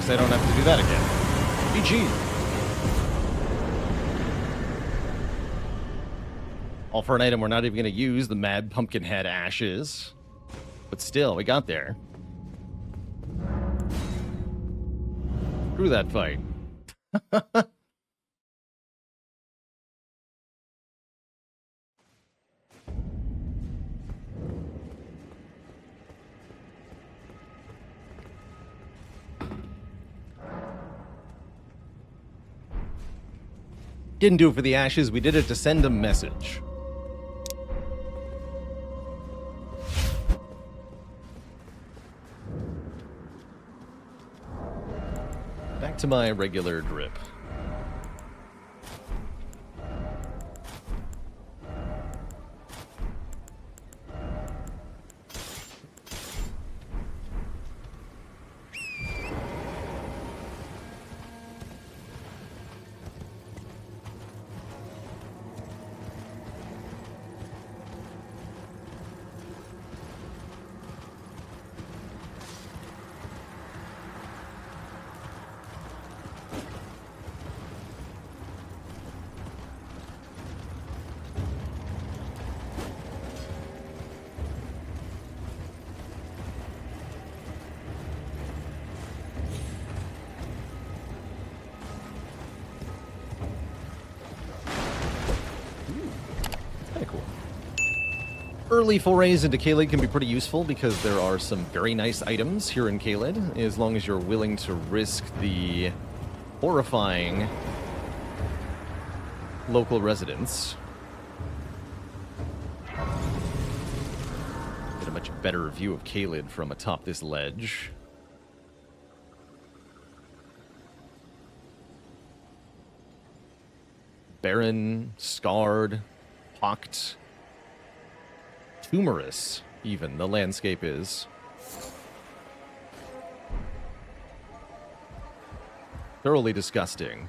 guess I don't have to do that again. GG. All for an item we're not even going to use, the Mad Pumpkinhead Ashes. But still, we got there. Screw that fight. Didn't do it for the ashes, we did it to send a message. Back to my regular drip. Early forays into Caelid can be pretty useful because there are some very nice items here in Caelid, as long as you're willing to risk the horrifying local residents. Get a much better view of Caelid from atop this ledge. Barren, scarred, pocked, tumorous, even, the landscape is. Thoroughly disgusting.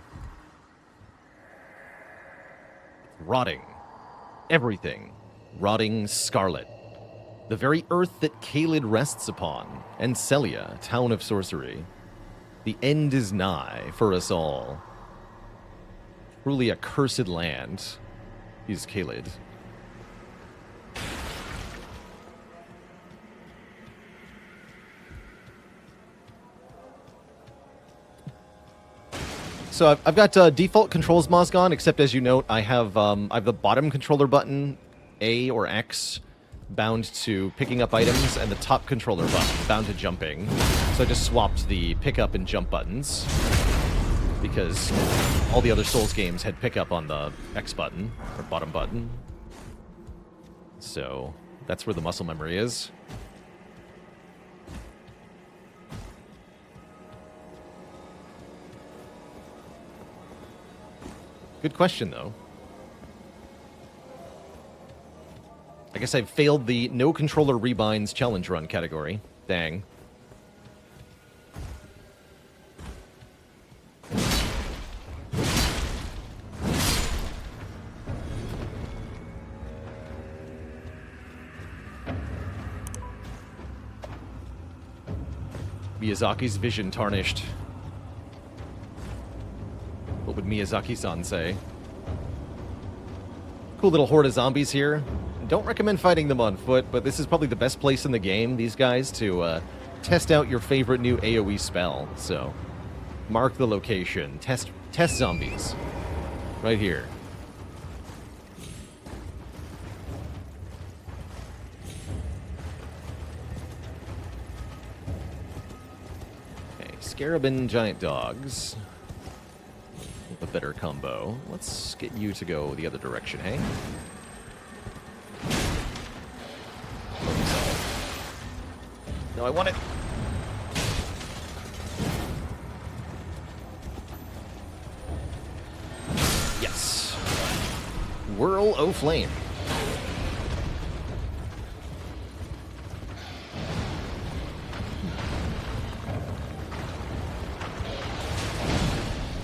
Rotting. Everything. Rotting scarlet. The very earth that Caelid rests upon. And Celia, town of sorcery. The end is nigh for us all. Truly a cursed land is Caelid. So I've got default controls mods on, except as you note, I have the bottom controller button, A or X, bound to picking up items, and the top controller button bound to jumping. So I just swapped the pickup and jump buttons, because all the other Souls games had pickup on the X button, or bottom button. So that's where the muscle memory is. Good question, though. I guess I've failed the no controller rebinds challenge run category. Dang. Miyazaki's vision tarnished. What would Miyazaki-san say? Cool little horde of zombies here. Don't recommend fighting them on foot, but this is probably the best place in the game, these guys, to test out your favorite new AoE spell. So, mark the location. Test zombies. Right here. Okay, Scarab and Giant Dogs. A better combo. Let's get you to go the other direction, hey? No, I want it. Yes. Whirl o' Flame.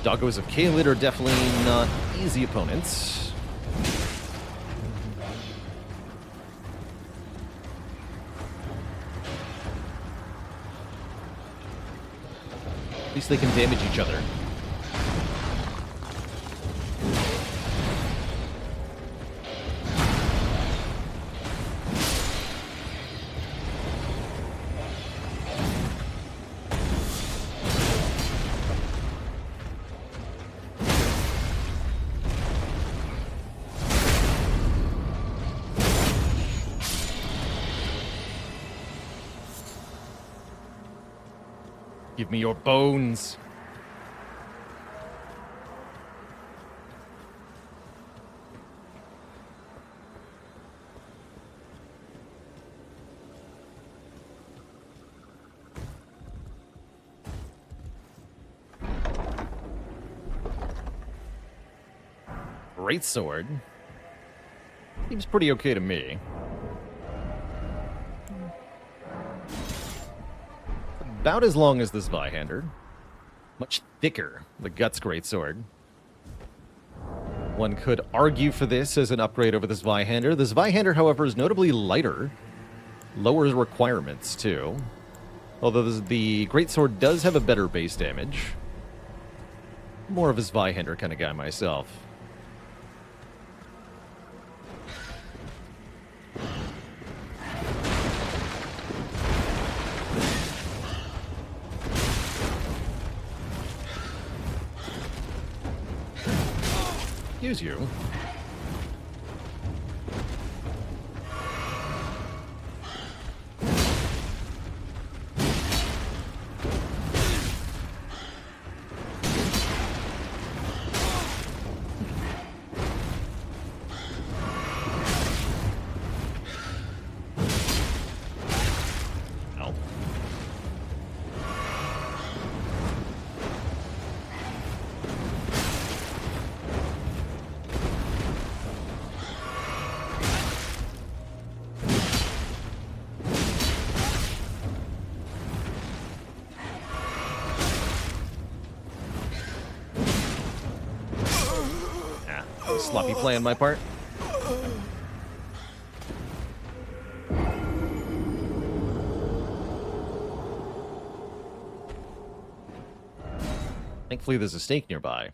Doggos of Caelid are definitely not easy opponents. At least they can damage each other. Give me your bones. Greatsword. Seems pretty okay to me. About as long as the Zweihander. Much thicker, the Guts Greatsword. One could argue for this as an upgrade over the Zweihander. The Zweihander, however, is notably lighter. Lower requirements, too. Although the Greatsword does have a better base damage. More of a Zweihander kind of guy myself. Excuse you. Sloppy play on my part. Thankfully, there's a snake nearby.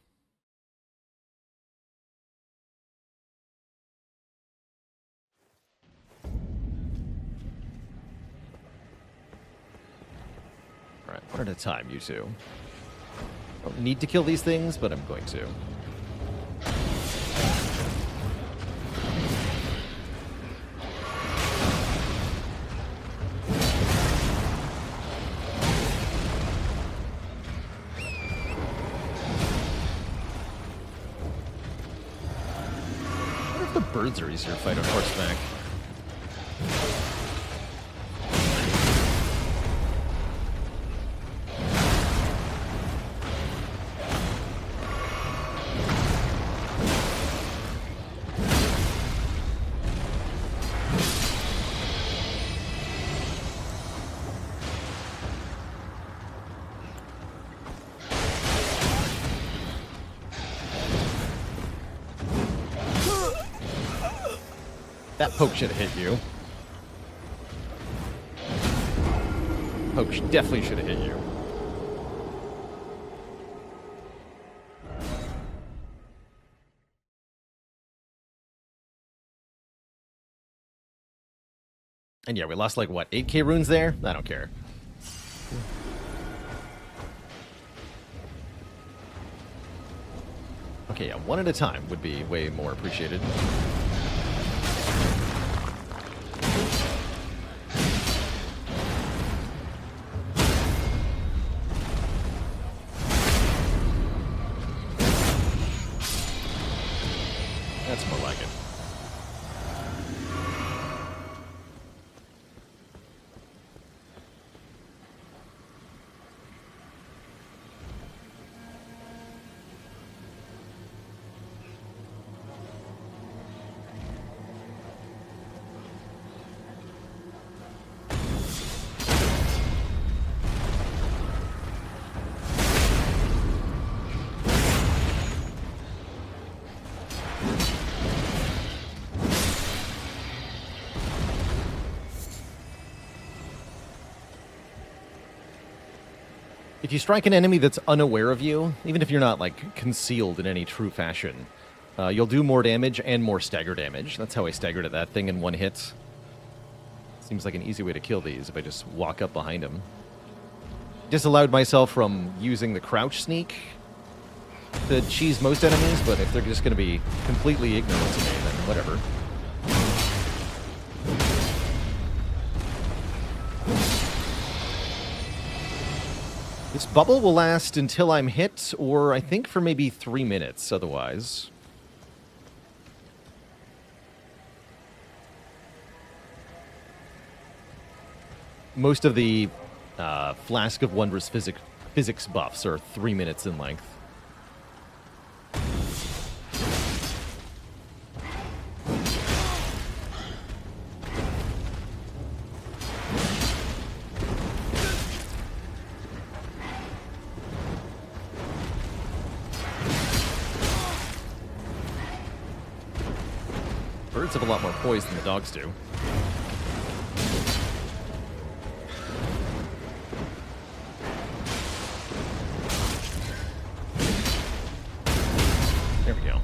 Alright, one at a time, you two. Don't need to kill these things, but I'm going to. Birds are easier to fight on horseback. That poke should have hit you. Poke definitely should have hit you. And yeah, we lost like, what, 8k runes there? I don't care. Okay, yeah, one at a time would be way more appreciated. That's more like it. If you strike an enemy that's unaware of you, even if you're not, like, concealed in any true fashion, you'll do more damage and more stagger damage. That's how I staggered at that thing in one hit. Seems like an easy way to kill these if I just walk up behind him. Disallowed myself from using the crouch sneak to cheese most enemies, but if they're just going to be completely ignorant to me, then whatever. This bubble will last until I'm hit, or I think for maybe 3 minutes otherwise. Most of the Flask of Wondrous physics buffs are 3 minutes in length. Birds have a lot more poise than the dogs do. There we go.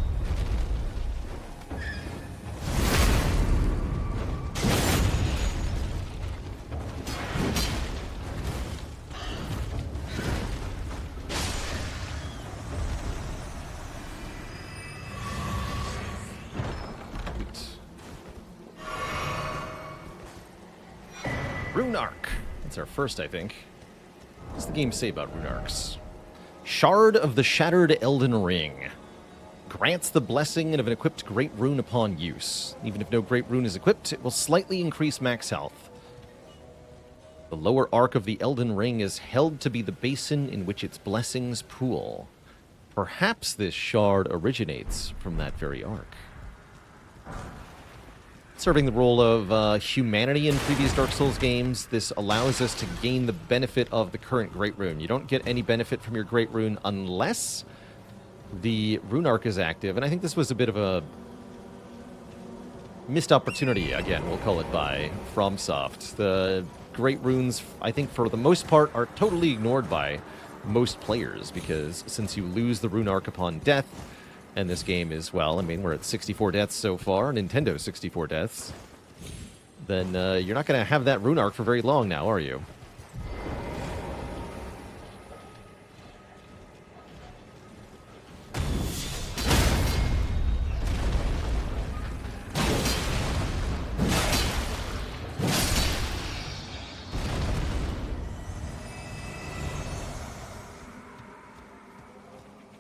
Rune Arc. That's our first, I think. What does the game say about Rune Arcs? Shard of the Shattered Elden Ring. Grants the blessing of an equipped Great Rune upon use. Even if no Great Rune is equipped, it will slightly increase max health. The lower arc of the Elden Ring is held to be the basin in which its blessings pool. Perhaps this shard originates from that very arc. Serving the role of humanity in previous Dark Souls games, this allows us to gain the benefit of the current Great Rune. You don't get any benefit from your Great Rune unless the Rune Arc is active, and I think this was a bit of a missed opportunity, again, we'll call it, by FromSoft. The Great Runes, I think for the most part, are totally ignored by most players, because since you lose the Rune Arc upon death, and this game is, well, I mean, we're at 64 deaths so far, Nintendo 64 deaths, then you're not going to have that Rune Arc for very long now, are you?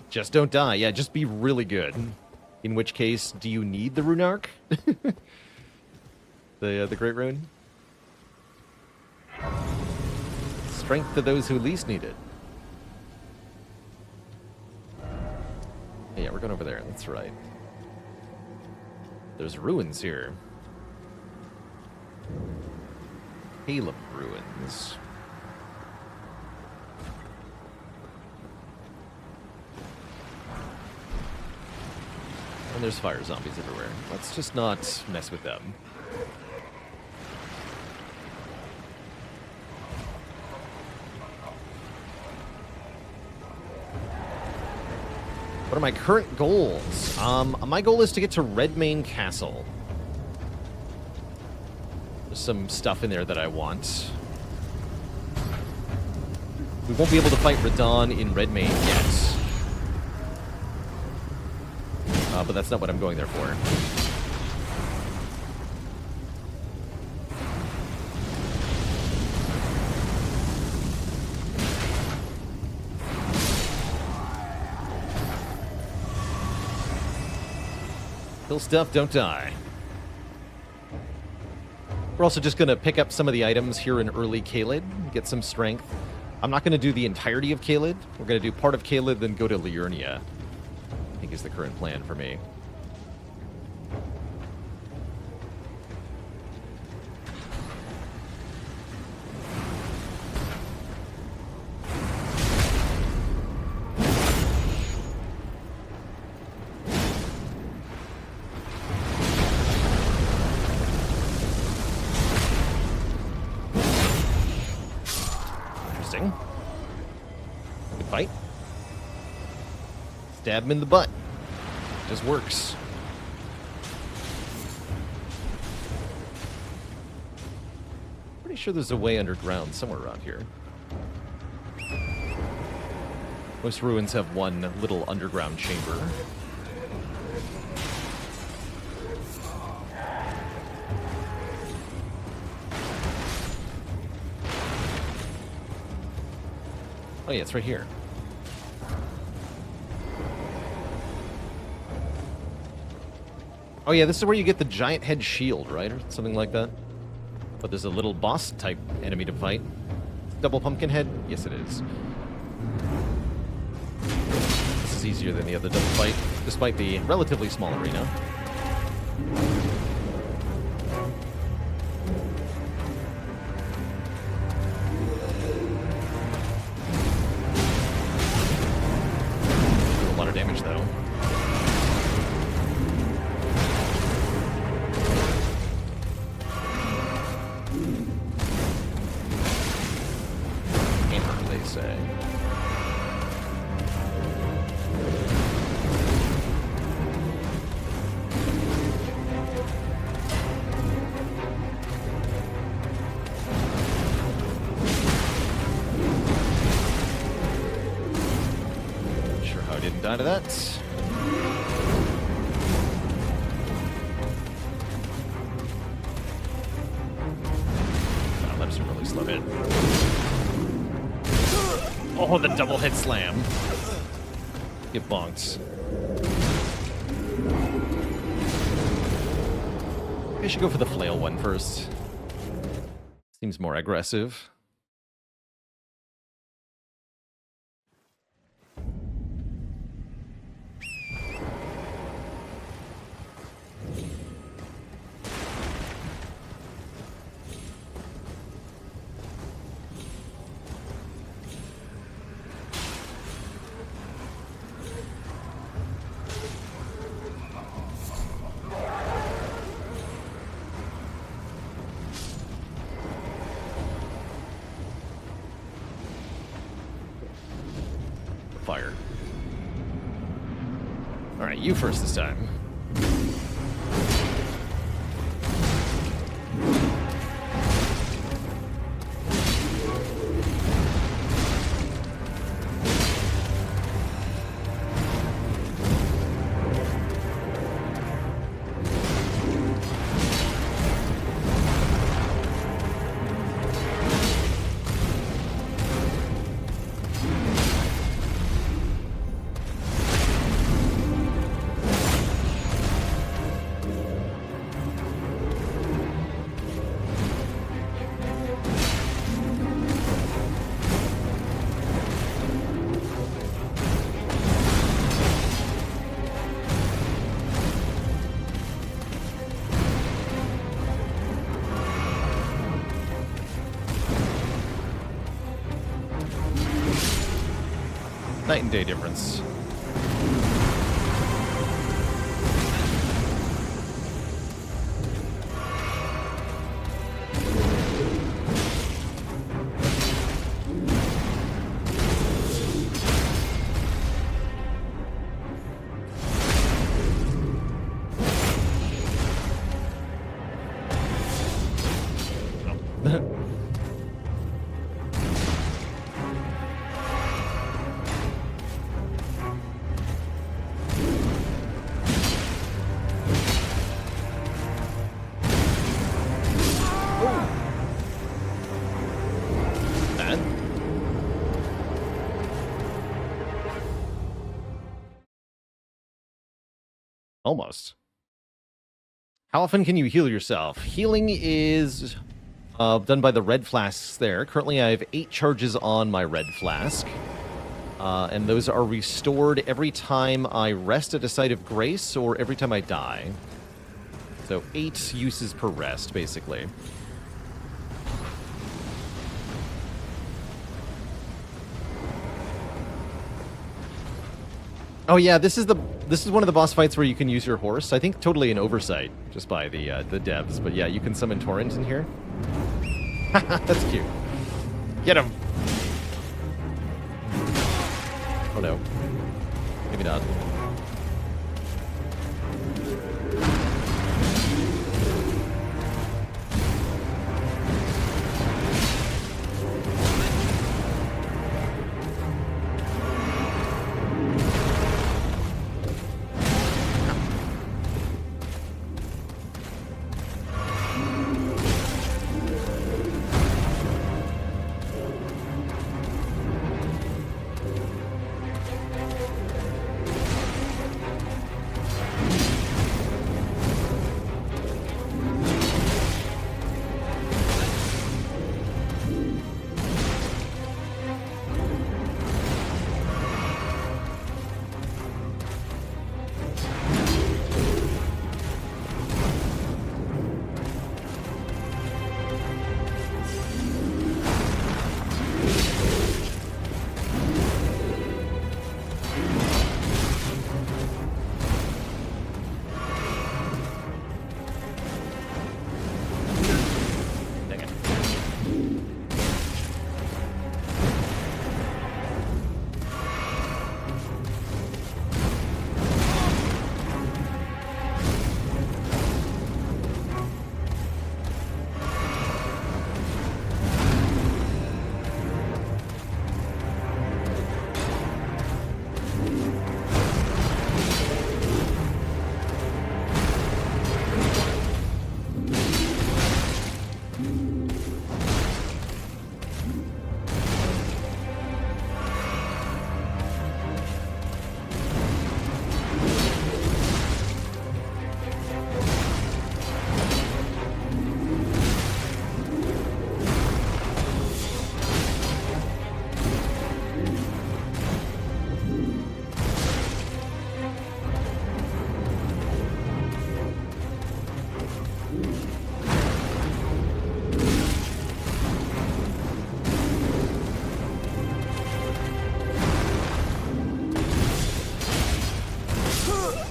Just don't die. Yeah, just be really good. In which case, do you need the Rune Arc? the Great Rune? Strength to those who least need it. Yeah, we're going over there. That's right. There's ruins here. Caleb ruins. And there's fire zombies everywhere. Let's just not mess with them. What are my current goals? My goal is to get to Redmane Castle. There's some stuff in there that I want. We won't be able to fight Radahn in Redmane yet. But that's not what I'm going there for. Kill stuff, don't die. We're also just going to pick up some of the items here in early Caelid, get some strength. I'm not going to do the entirety of Caelid. We're going to do part of Caelid, then go to Liurnia. I think is the current plan for me. Interesting. Stab him in the butt. Just works. Pretty sure there's a way underground somewhere around here. Most ruins have one little underground chamber. Oh yeah, it's right here. Oh yeah, this is where you get the giant head shield, right? Or something like that. But there's a little boss type enemy to fight. Double pumpkin head? Yes, it is. This is easier than the other double fight, despite the relatively small arena. A lot of damage, though. Say. Not sure how I didn't die to that. Oh, that was a really slow hit. Oh, the double hit slam. Get bonked. I should go for the flail one first. Seems more aggressive. Fire. Alright, you first this time. Night and day difference. Almost. How often can you heal yourself? Healing is done by the red flasks there. Currently, I have 8 charges on my red flask. And those are restored every time I rest at a site of grace or every time I die. So 8 uses per rest, basically. Oh yeah, this is one of the boss fights where you can use your horse. I think totally an oversight just by the devs, but yeah, you can summon Torrent in here. That's cute. Get him. Oh no. Maybe not.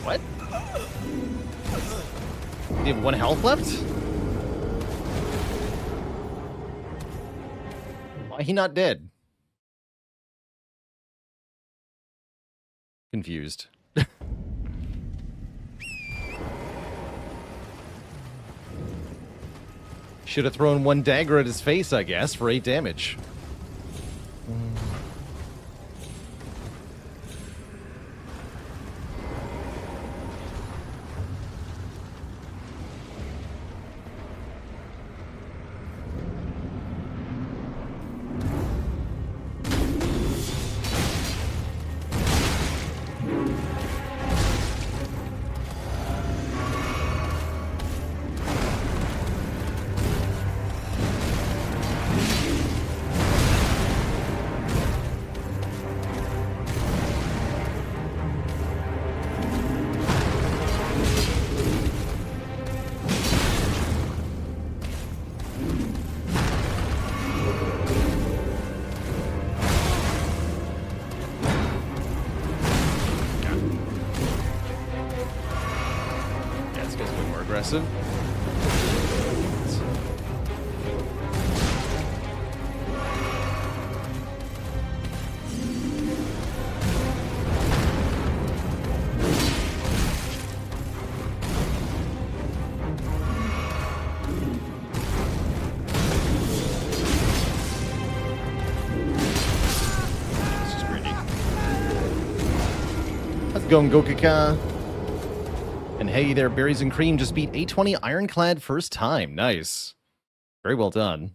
What? You have 1 health left? Why he not dead? Confused. Should have thrown 1 dagger at his face, I guess, for 8 damage. Aggressive. This is pretty. How's it going, Gokaka? And hey there, Berries and Cream just beat 820 Ironclad first time. Nice. Very well done.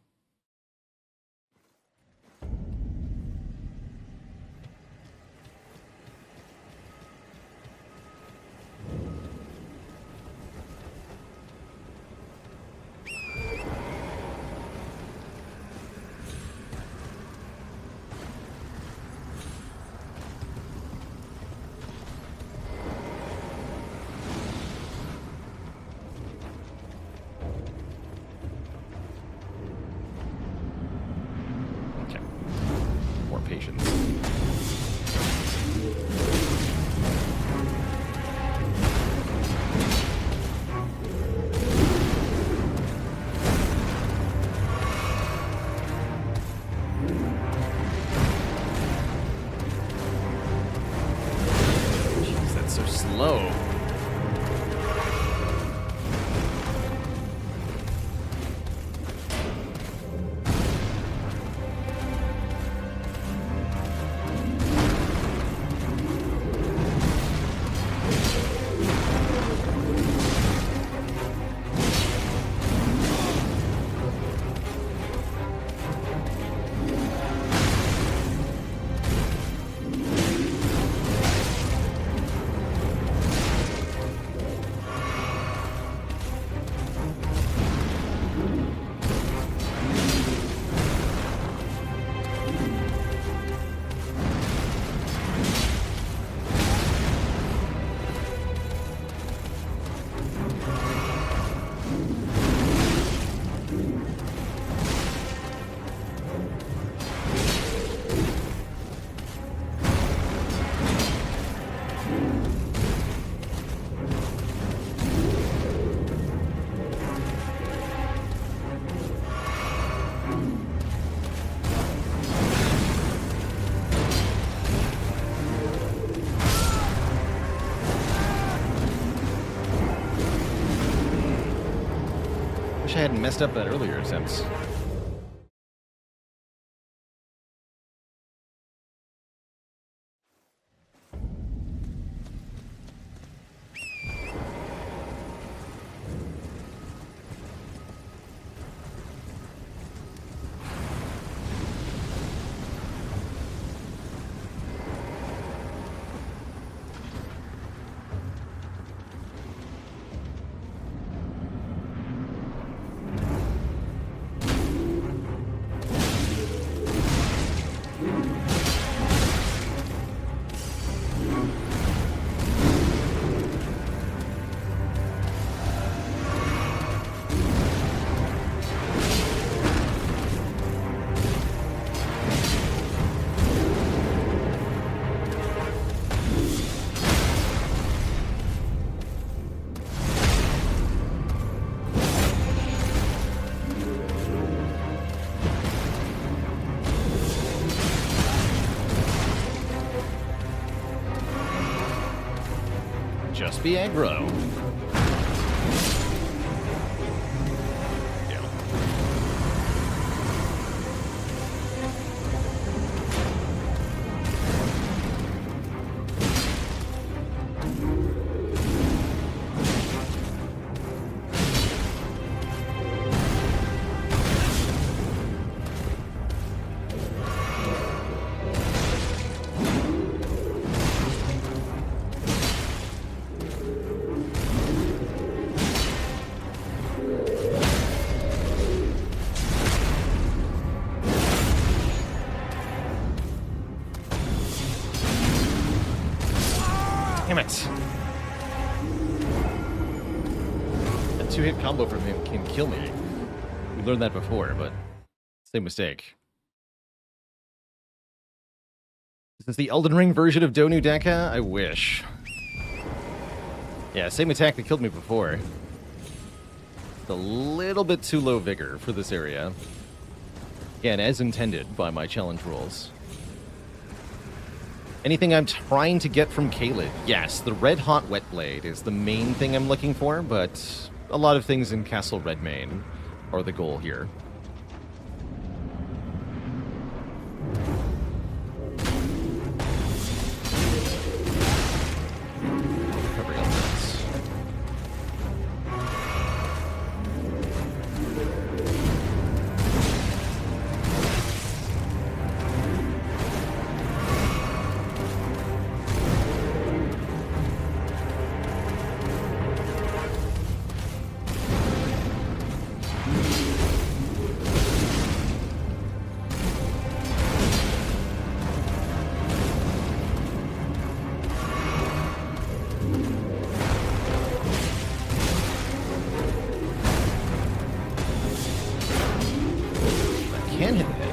Patience. Wish I hadn't messed up that earlier attempts. Just be aggro. Yeah. Damn it. A two-hit combo from him can kill me. We learned that before, but same mistake. Is this the Elden Ring version of Donu Deka? I wish. Yeah, same attack that killed me before. A little bit too low vigor for this area. Again, as intended by my challenge rules. Anything I'm trying to get from Caelid? Yes, the Red Hot Wet Blade is the main thing I'm looking for, but a lot of things in Castle Redmane are the goal here. Recovery on this. Can hit the head.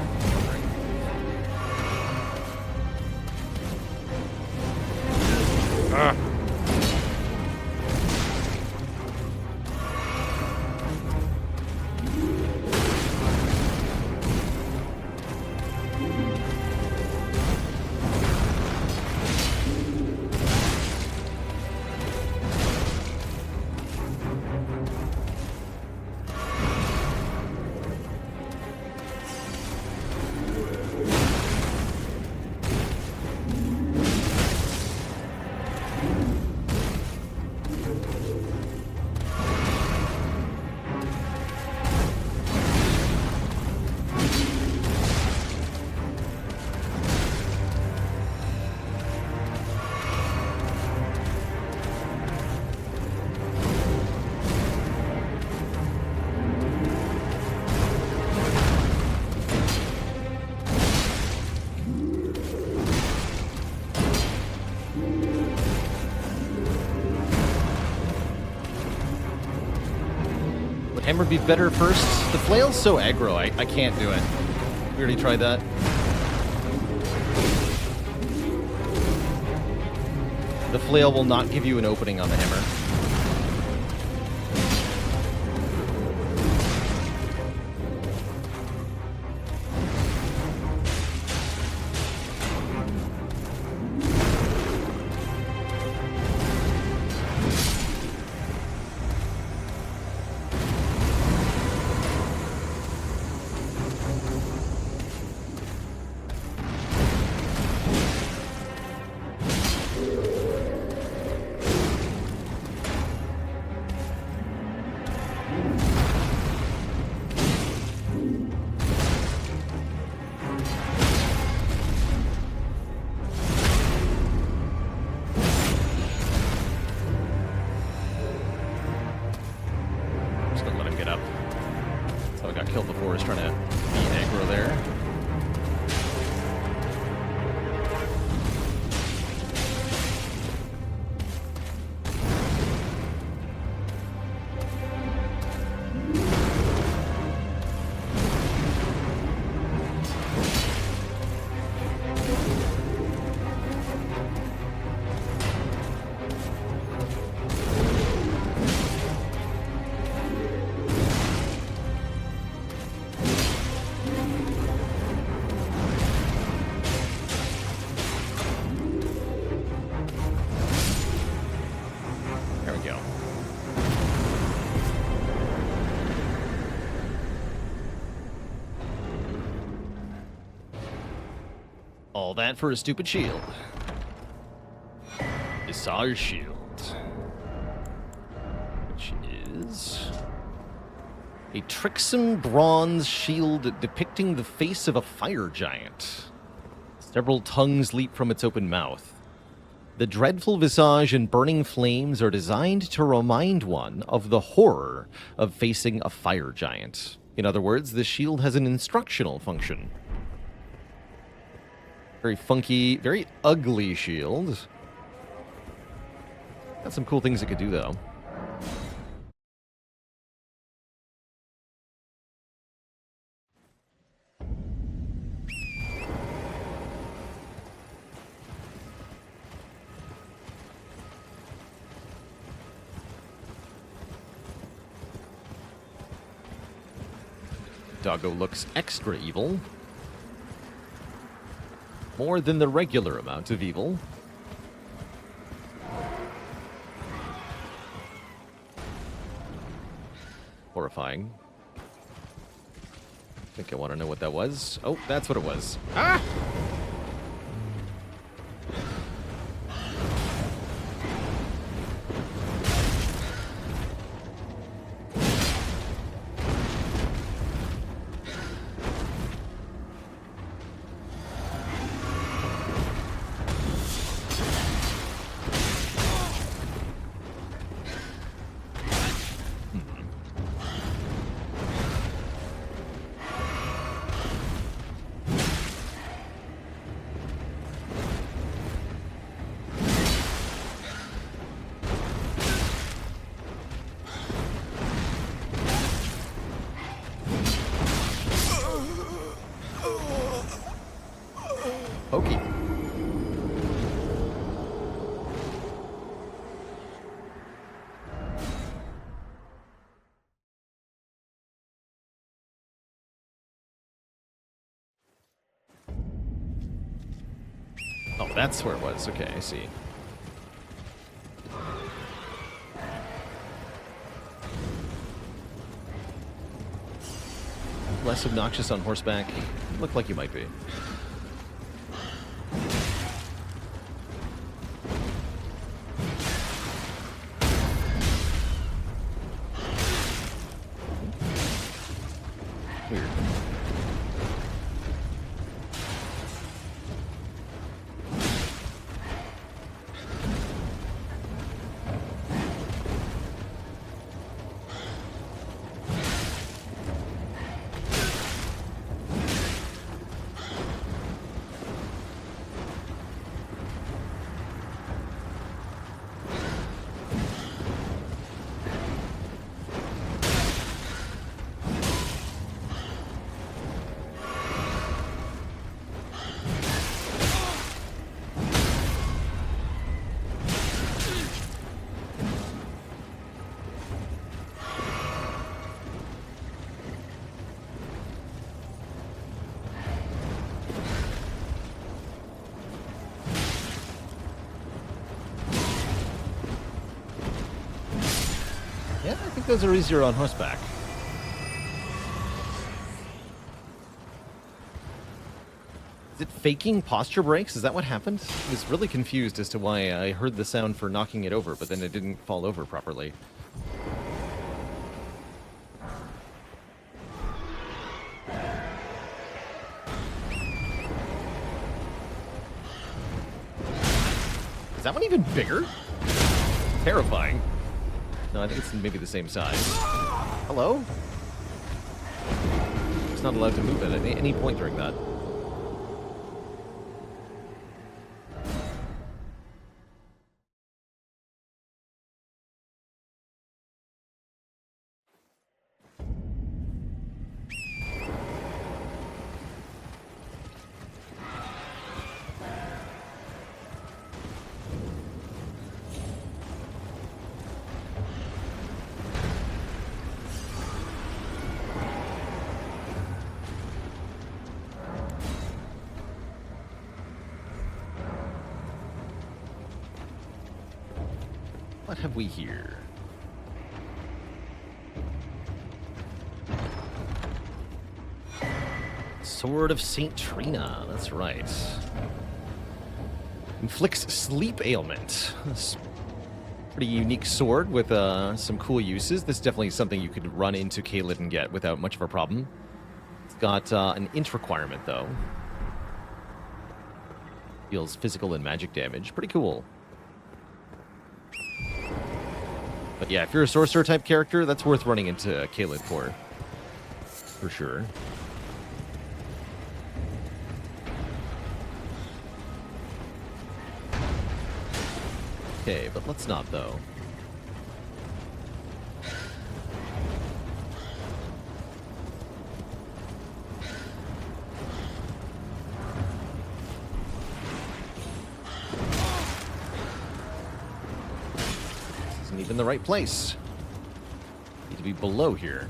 Hammer be better first. The flail's so aggro, I can't do it. We already tried that. The flail will not give you an opening on the hammer. Just gonna let him get up. That's how I got killed before, is trying to be aggro there. There we go. All that for a stupid shield. Visage shield. Which is a tricksome bronze shield depicting the face of a fire giant. Several tongues leap from its open mouth. The dreadful visage and burning flames are designed to remind one of the horror of facing a fire giant. In other words, the shield has an instructional function. Very funky, very ugly shield. Got some cool things it could do, though. Doggo looks extra evil. More than the regular amount of evil. Horrifying. I think I want to know what that was. Oh, that's what it was. Ah! Pokey. Oh, that's where it was. Okay, I see. Less obnoxious on horseback. Look like you might be. Weird. Yeah, I think those are easier on horseback. Is it faking posture breaks? Is that what happened? I was really confused as to why I heard the sound for knocking it over, but then it didn't fall over properly. Is that one even bigger? Terrifying. No, I think it's maybe the same size. Hello? It's not allowed to move at any point during that. What have we here? Sword of Saint Trina, that's right. Inflicts sleep ailment. That's a pretty unique sword with some cool uses. This is definitely something you could run into Caelid and get without much of a problem. It's got an int requirement, though. Deals physical and magic damage. Pretty cool. But yeah, if you're a sorcerer-type character, that's worth running into Caelid for sure. Okay, but let's not, though. In the right place. Need to be below here.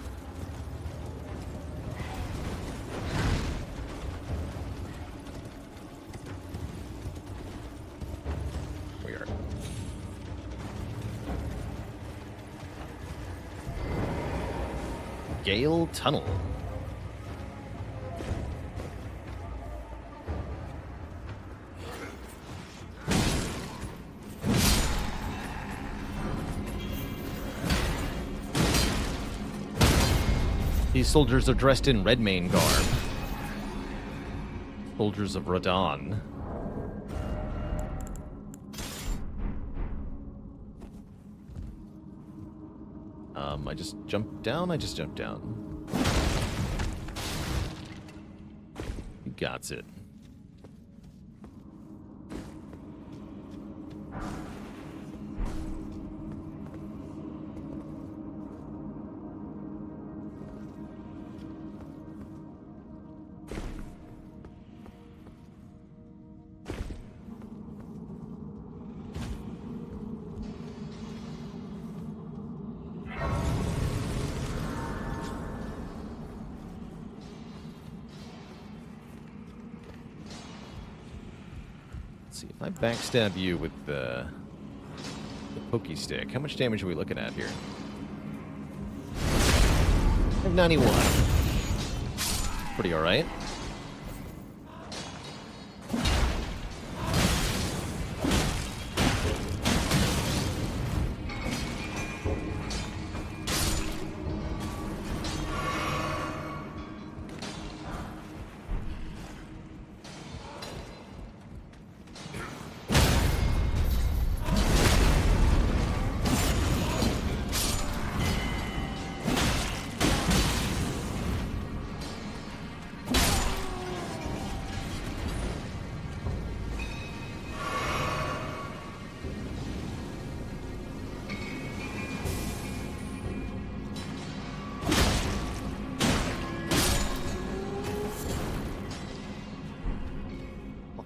We are. Gale Tunnel. These soldiers are dressed in Redmane garb. Soldiers of Radon. I just jumped down? I just jumped down. You got it. See, if I backstab you with the pokey stick, how much damage are we looking at here? 91. Pretty alright.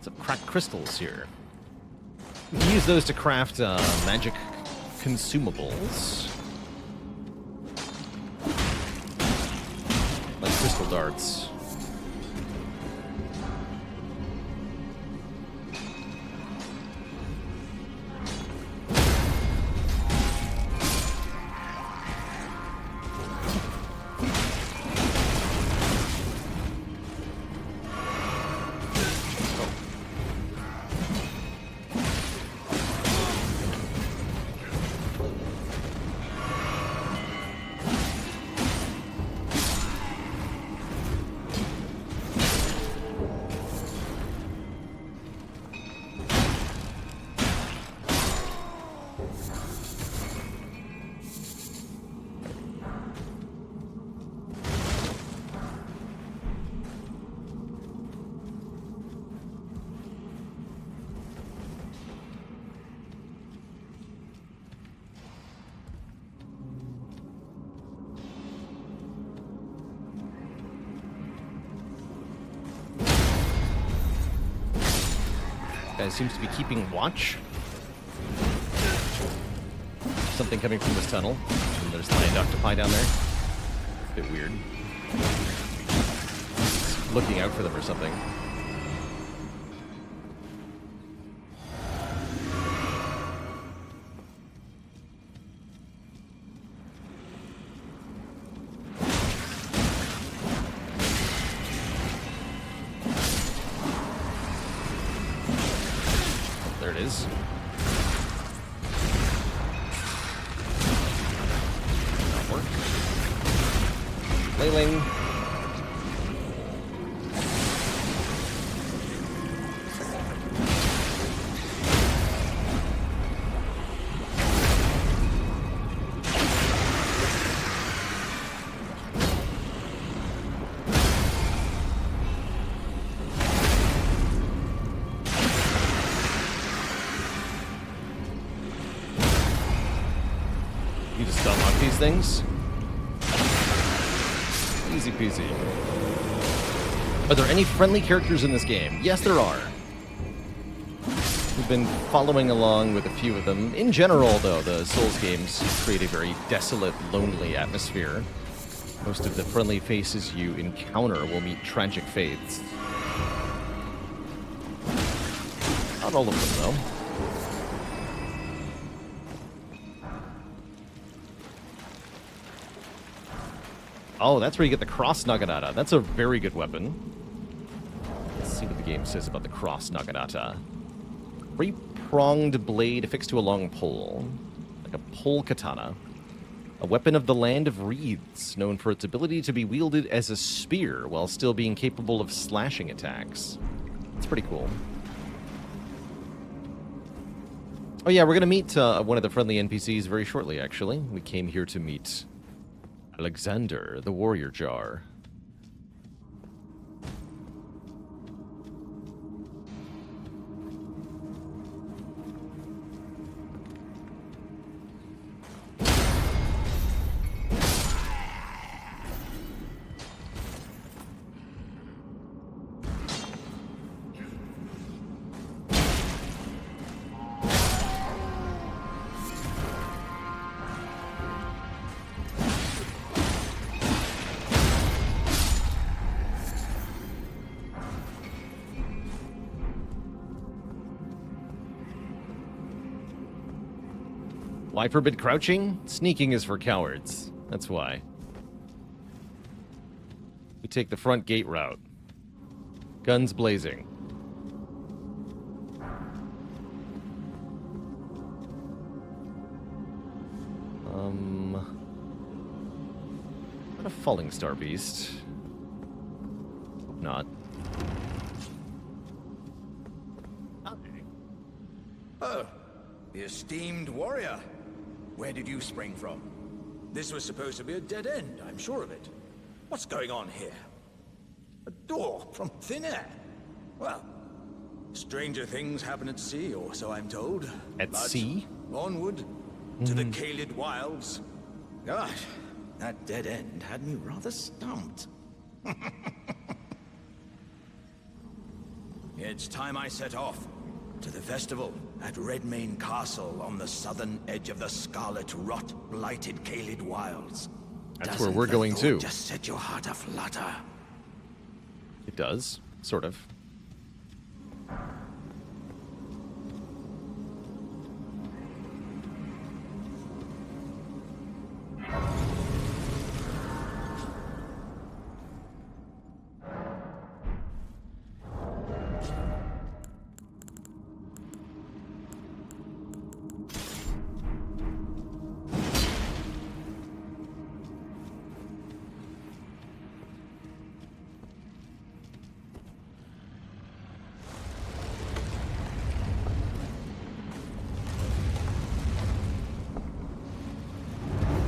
Some cracked crystals here. You can use those to craft magic consumables. Like crystal darts. Guy seems to be keeping watch. Something coming from this tunnel. And there's land octopi down there. A bit weird. It's looking out for them or something. There it is. Flailing. You just unlock these things. Easy peasy. Are there any friendly characters in this game? Yes, there are. We've been following along with a few of them. In general, though, the Souls games create a very desolate, lonely atmosphere. Most of the friendly faces you encounter will meet tragic fates. Not all of them, though. Oh, that's where you get the cross Naginata. That's a very good weapon. Let's see what the game says about the cross Naginata. Three-pronged blade affixed to a long pole, like a pole katana. A weapon of the Land of Reeds, known for its ability to be wielded as a spear while still being capable of slashing attacks. It's pretty cool. Oh yeah, we're going to meet one of the friendly NPCs very shortly, actually. We came here to meet Alexander, the warrior jar. Why forbid crouching? Sneaking is for cowards. That's why. We take the front gate route. Guns blazing. Not a falling star beast. Hope not. Oh, the esteemed warrior. Where did you spring from? This was supposed to be a dead end, I'm sure of it. What's going on here? A door from thin air? Well, stranger things happen at sea, or so I'm told. At But sea? onward, to the Kaled Wilds. Gosh, that dead end had me rather stumped. It's time I set off to the festival at Redmane Castle on the southern edge of the scarlet rot-blighted Kaled Wilds. That's where we're going too. Just set your heart aflutter. It does, sort of.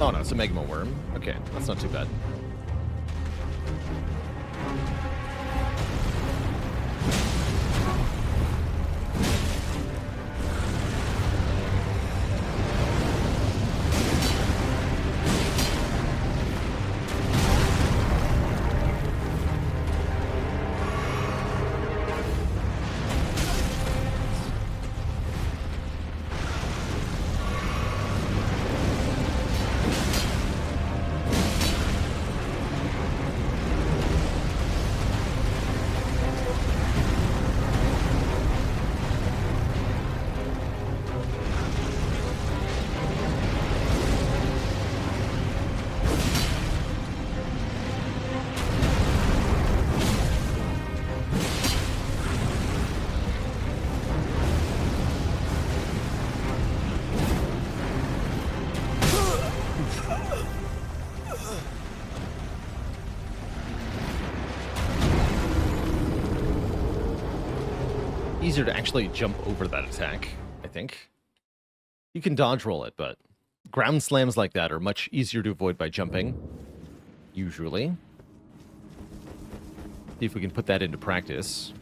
Oh no, it's a magma worm. Okay, that's not too bad. easier to actually jump over that attack, I think. You can dodge roll it, but ground slams like that are much easier to avoid by jumping, usually. See if we can put that into practice.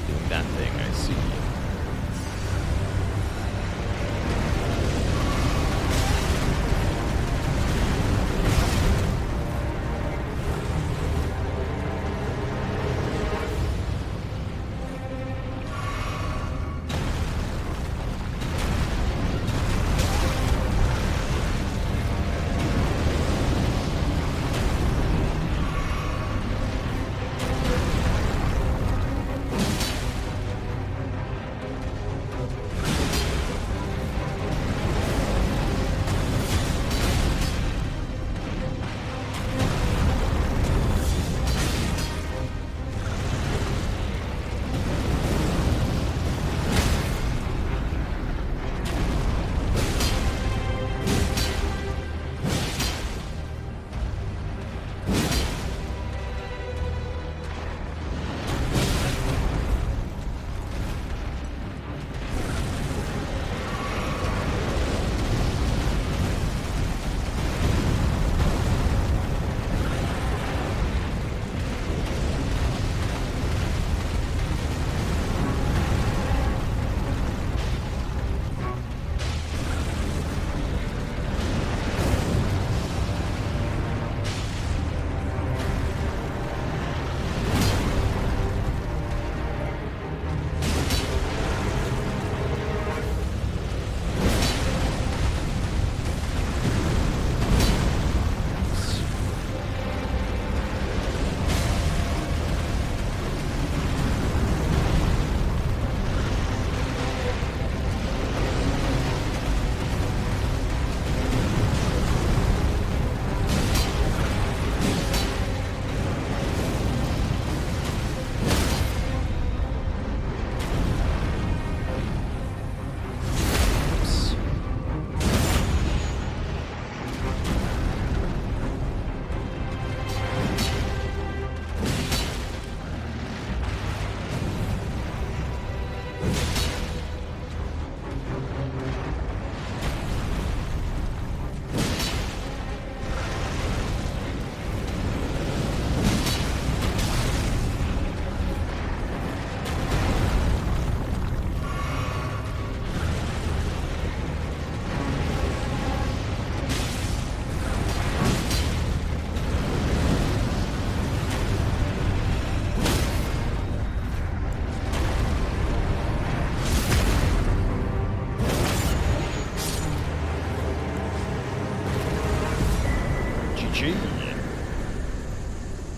Doing that thing, I see.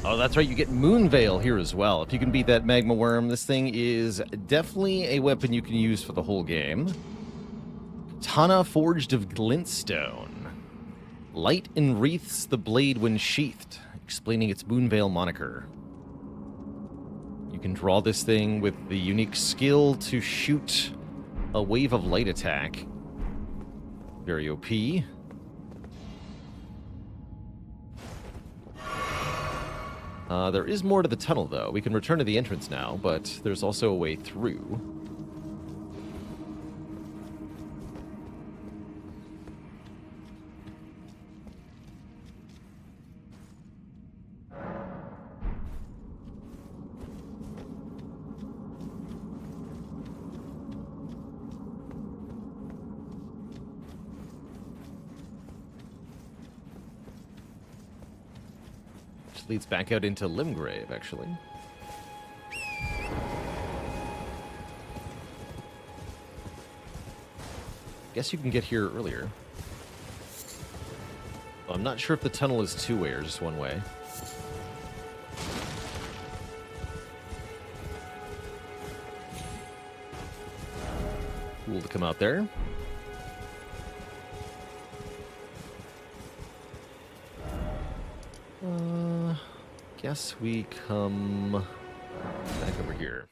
Oh, that's right. You get Moonveil here as well. If you can beat that Magma Worm, this thing is definitely a weapon you can use for the whole game. Katana forged of glintstone. Light enwreaths the blade when sheathed, explaining its Moonveil moniker. You can draw this thing with the unique skill to shoot a wave of light attack. Very OP. There is more to the tunnel, though. We can return to the entrance now, but there's also a way through. Leads back out into Limgrave, actually. Guess you can get here earlier. Well, I'm not sure if the tunnel is two-way or just one way. Cool to come out there. Guess we come back over here.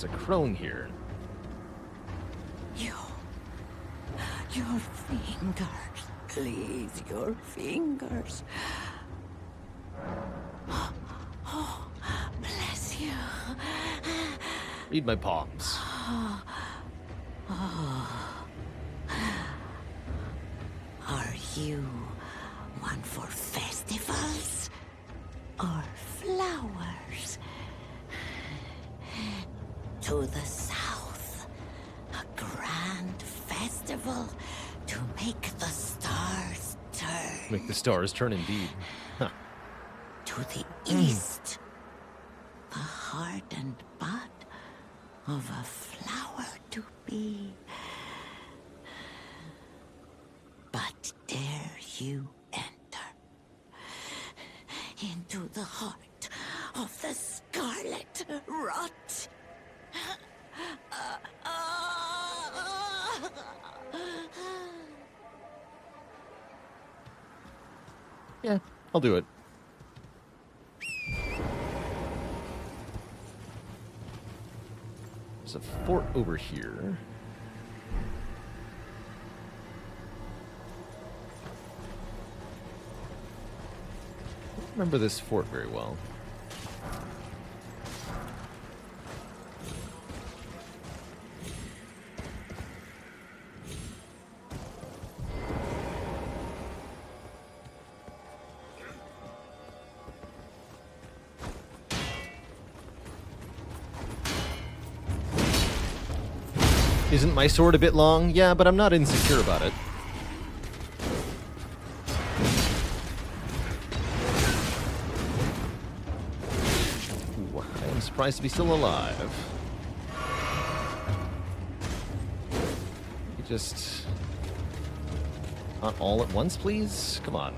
There's a crone here. Your fingers, please, your fingers. Oh, bless you. Read my palms. Are you one for festivals or flowers? To the south, a grand festival to make the stars turn. Make the stars turn indeed. Huh. To the east, the heart and bud of a flower to be. But dare you enter into the heart of the scarlet rot? Yeah, I'll do it. There's a fort over here. I don't remember this fort very well. Isn't my sword a bit long? Yeah, but I'm not insecure about it. Ooh, I am surprised to be still alive. You just... Not all at once, please? Come on.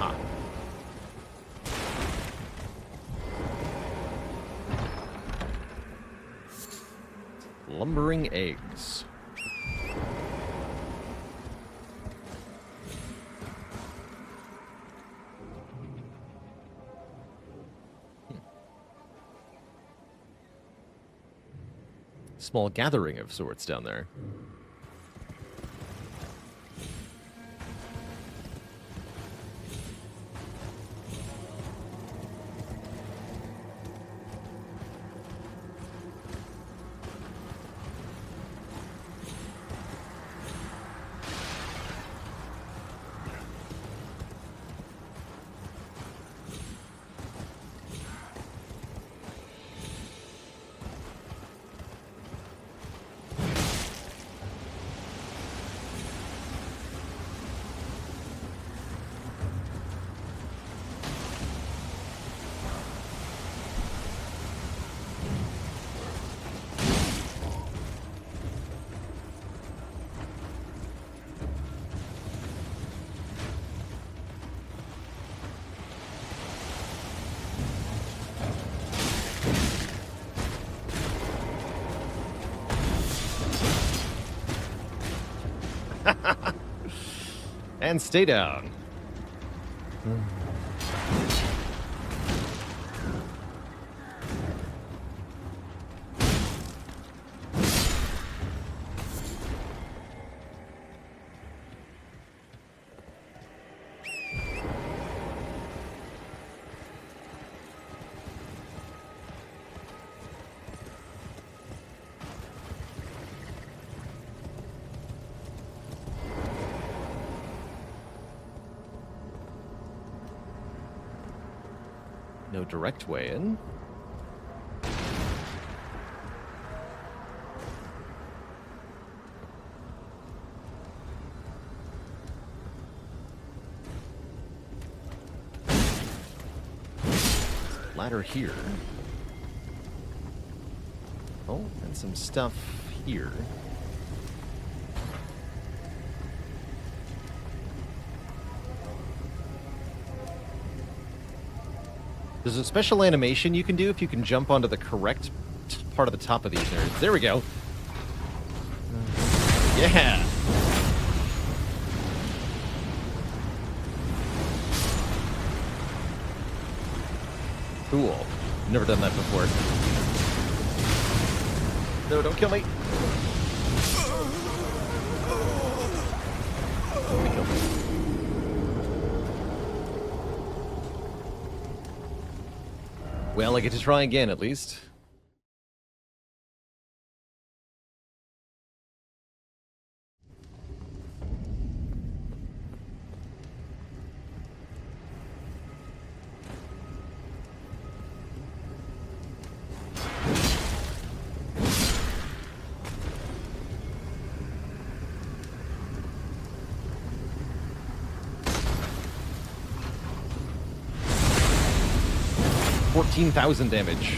Aha. Lumbering eggs. Small gathering of sorts down there. And stay down. No direct way in. Ladder here. Oh, and some stuff here. There's a special animation you can do if you can jump onto the correct part of the top of these nerds. There we go. Yeah. Cool. Never done that before. No, don't kill me. Don't kill me. Well, I get to try again, at least. $14,000 damage.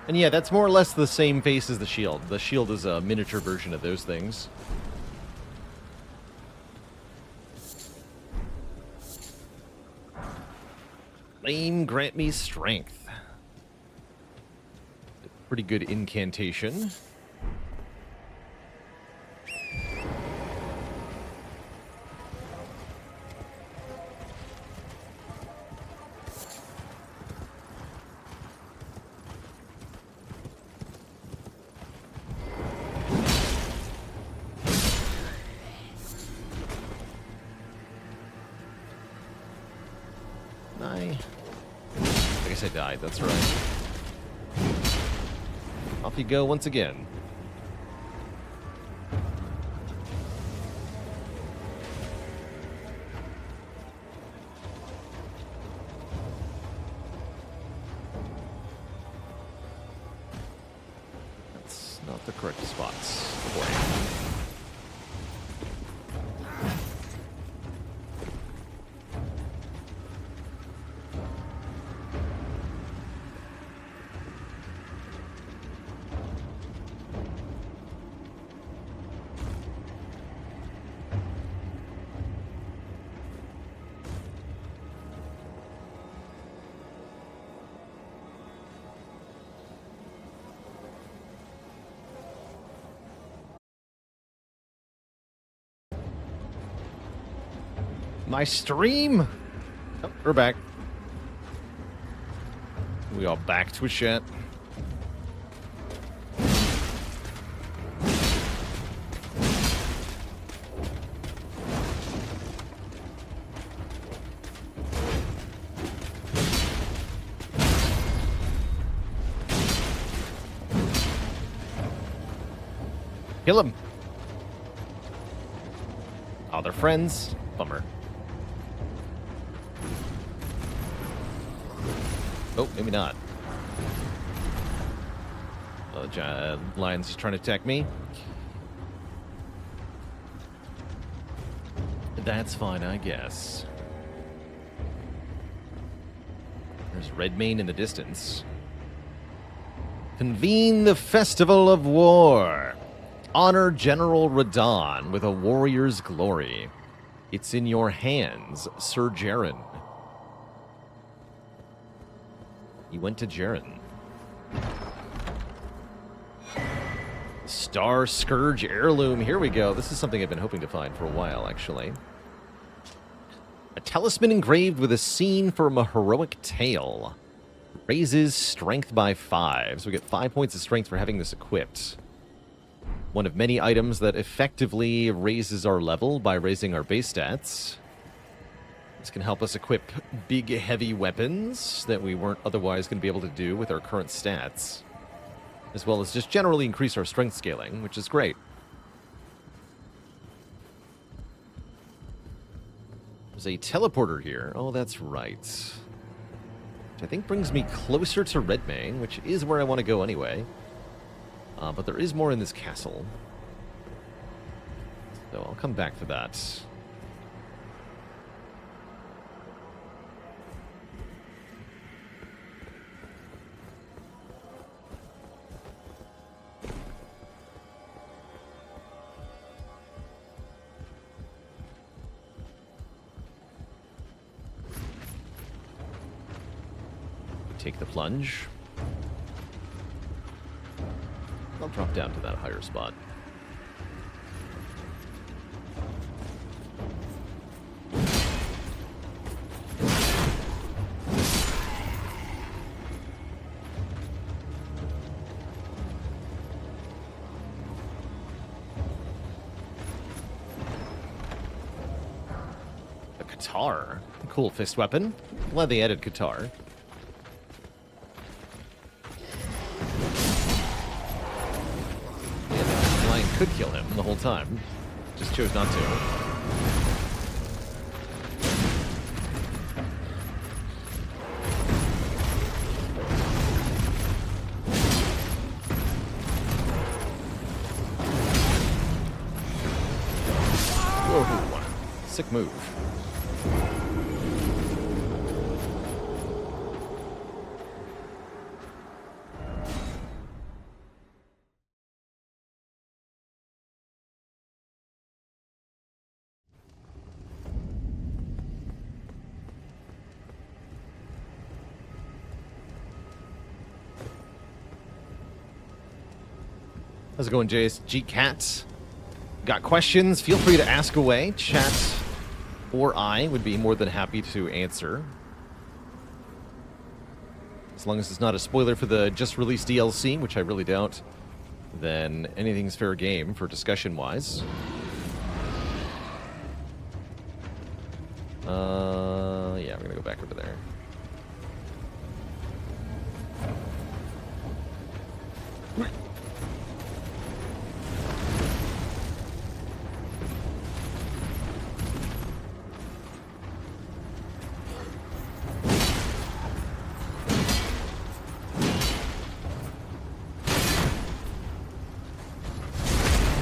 And yeah, that's more or less the same face as the shield. The shield is a miniature version of those things. Flame grant me strength. Pretty good incantation. I guess I died, that's right. Off you go once again. That's not the correct spots. Boy. My stream? Oh, we're back. We all back to a chat. Kill him. Oh, they're friends? Bummer. Oh, maybe not. Lion's is trying to attack me. That's fine, I guess. There's Redmane in the distance. Convene the Festival of War. Honor General Radon with a warrior's glory. It's in your hands, Sir Jaren. He went to Jaren. Star Scourge Heirloom. Here we go. This is something I've been hoping to find for a while, actually. A talisman engraved with a scene from a heroic tale. Raises strength by 5. So we get 5 points of strength for having this equipped. One of many items that effectively raises our level by raising our base stats. This can help us equip big, heavy weapons that we weren't otherwise going to be able to do with our current stats. As well as just generally increase our strength scaling, which is great. There's a teleporter here. Oh, that's right. Which I think brings me closer to Redmane, which is where I want to go anyway. But there is more in this castle. So I'll come back for that. Take the plunge. I'll drop down to that higher spot. A Qatar. Cool fist weapon. Glad they added Qatar. Could kill him the whole time. Just chose not to. Whoa. Sick move. How's it going, JSG Cat? Got questions? Feel free to ask away. Chat or I would be more than happy to answer. As long as it's not a spoiler for the just released DLC, which I really doubt, then anything's fair game for discussion-wise. Yeah, we're gonna go back over there.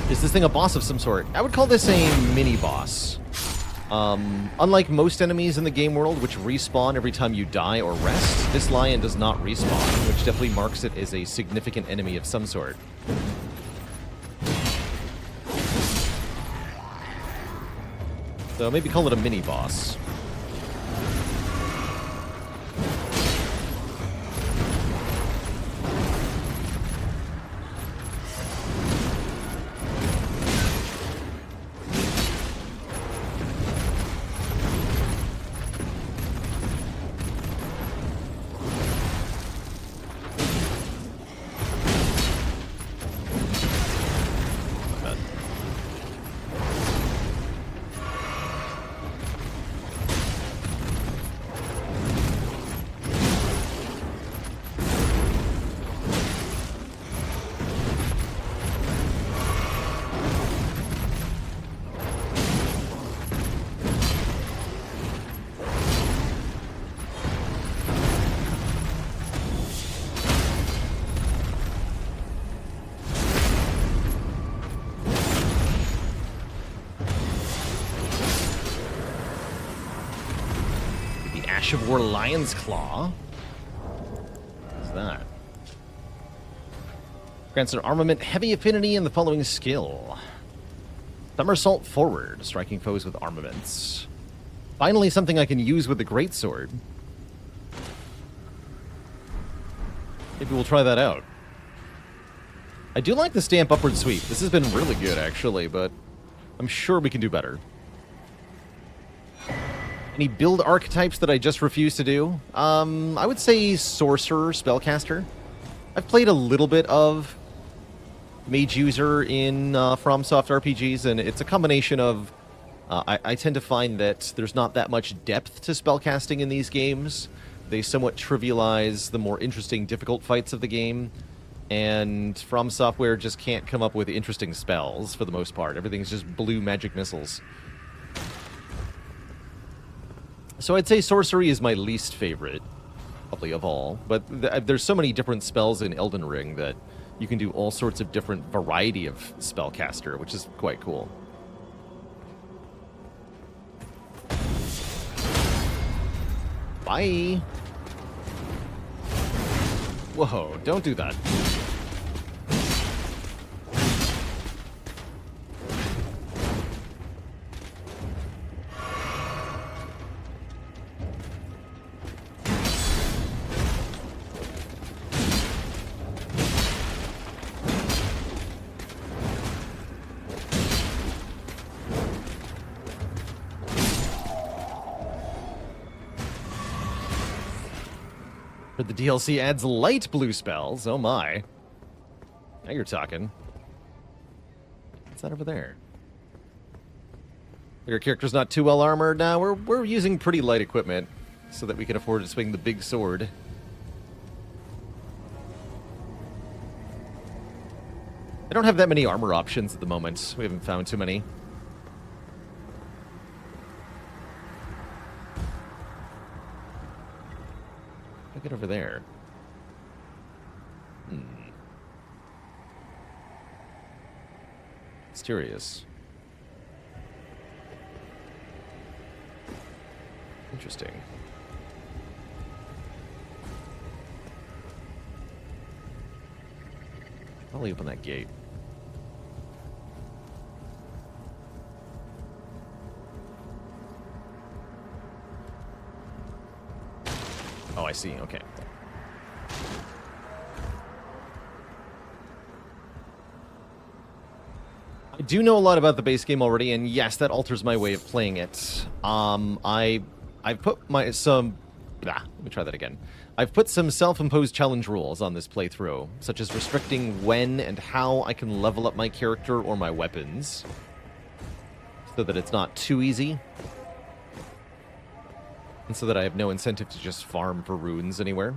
Is this thing a boss of some sort? I would call this a mini-boss. Unlike most enemies in the game world, which respawn every time you die or rest, this lion does not respawn, which definitely marks it as a significant enemy of some sort. So maybe call it a mini-boss. Of War Lion's Claw. that? Grants an armament heavy affinity in the following skill. Somersault forward, striking foes with armaments. Finally, something I can use with the greatsword. Maybe we'll try that out. I do like the stamp upward sweep. This has been really good, actually, but I'm sure we can do better. Any build archetypes that I just refuse to do? I would say Sorcerer, Spellcaster. I've played a little bit of Mage User in FromSoft RPGs, and it's a combination of... I tend to find that there's not that much depth to spellcasting in these games. They somewhat trivialize the more interesting, difficult fights of the game, and From Software just can't come up with interesting spells for the most part. Everything's just blue magic missiles. So I'd say Sorcery is my least favorite, probably of all, but there's so many different spells in Elden Ring that you can do all sorts of different variety of spellcaster, which is quite cool. Bye! Whoa, don't do that. The DLC adds light blue spells. Oh my. Now you're talking. What's that over there? Your character's not too well armored now. We're using pretty light equipment so that we can afford to swing the big sword. I don't have that many armor options at the moment. We haven't found too many. Get over there. Mysterious. Interesting. I'll open that gate. Oh, I see. Okay. I do know a lot about the base game already, and yes, that alters my way of playing it. I've put let me try that again. I've put some self-imposed challenge rules on this playthrough, such as restricting when and how I can level up my character or my weapons, so that it's not too easy. And so that I have no incentive to just farm for runes anywhere.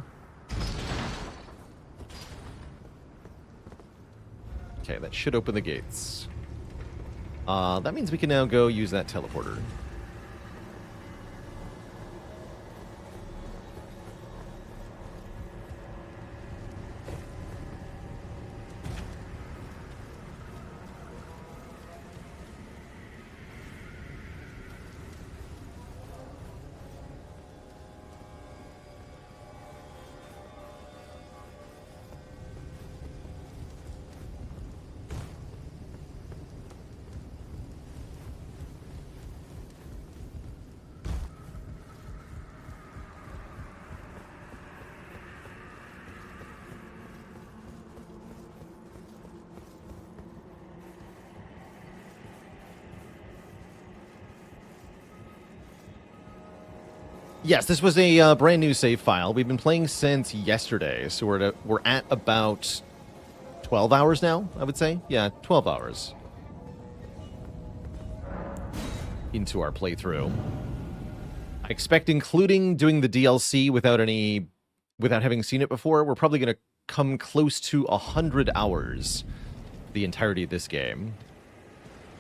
Okay, that should open the gates. That means we can now go use that teleporter. Yes, this was a brand new save file. We've been playing since yesterday, so we're at about 12 hours now, I would say. Yeah, 12 hours into our playthrough. I expect, including doing the DLC without having seen it before, we're probably going to come close to 100 hours the entirety of this game.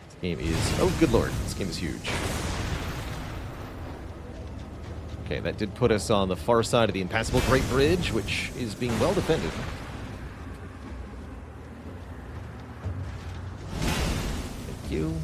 This game is... oh, good lord, this game is huge. Okay, that did put us on the far side of the impassable Great Bridge, which is being well defended. Thank you.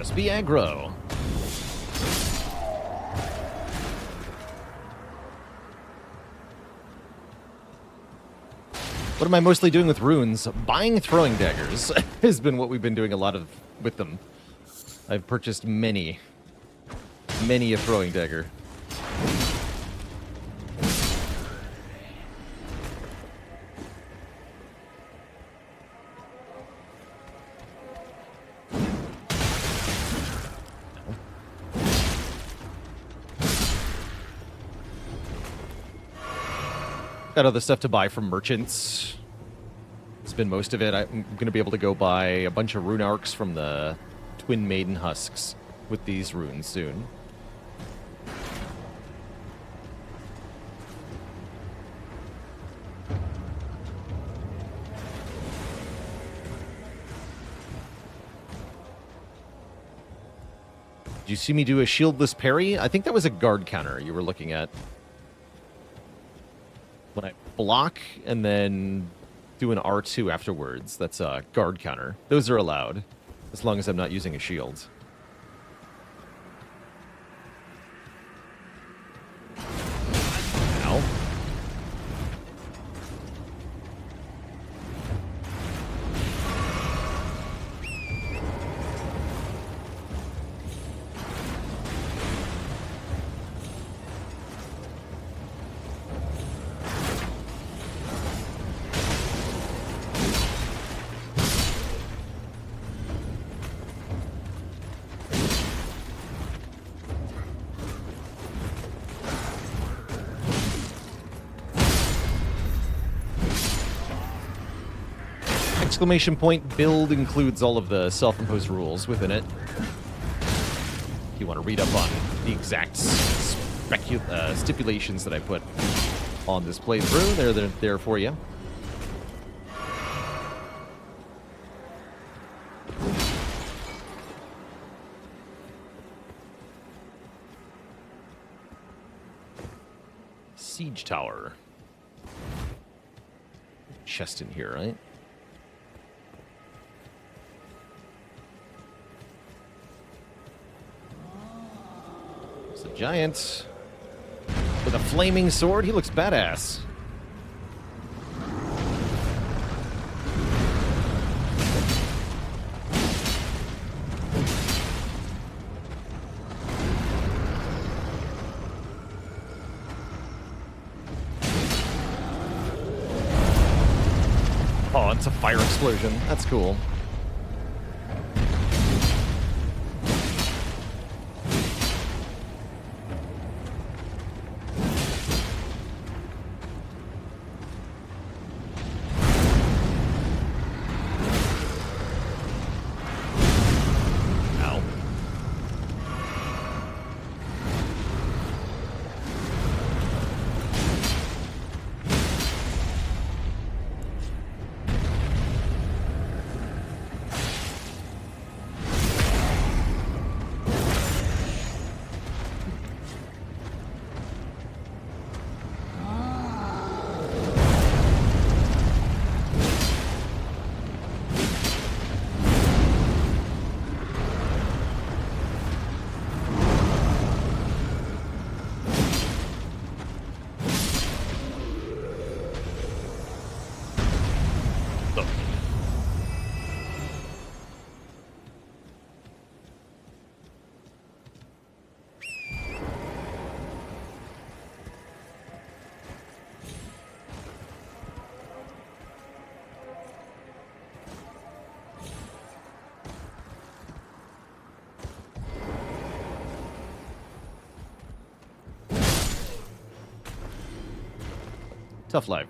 Just be aggro. What am I mostly doing with runes? Buying throwing daggers has been what we've been doing a lot of with them. I've purchased many a throwing dagger. Got other stuff to buy from merchants. It's been most of it. I'm going to be able to go buy a bunch of rune arcs from the Twin Maiden husks with these runes soon. Did you see me do a shieldless parry? I think that was a guard counter you were looking at. When I block and then do an R2 afterwards, that's a guard counter. Those are allowed, as long as I'm not using a shield. Ow. Exclamation point build includes all of the self-imposed rules within it. If you want to read up on the exact stipulations that I put on this playthrough, they're there for you. Siege tower. Chest in here, right? It's a giant with a flaming sword. He looks badass. Oh, it's a fire explosion. That's cool. Tough life.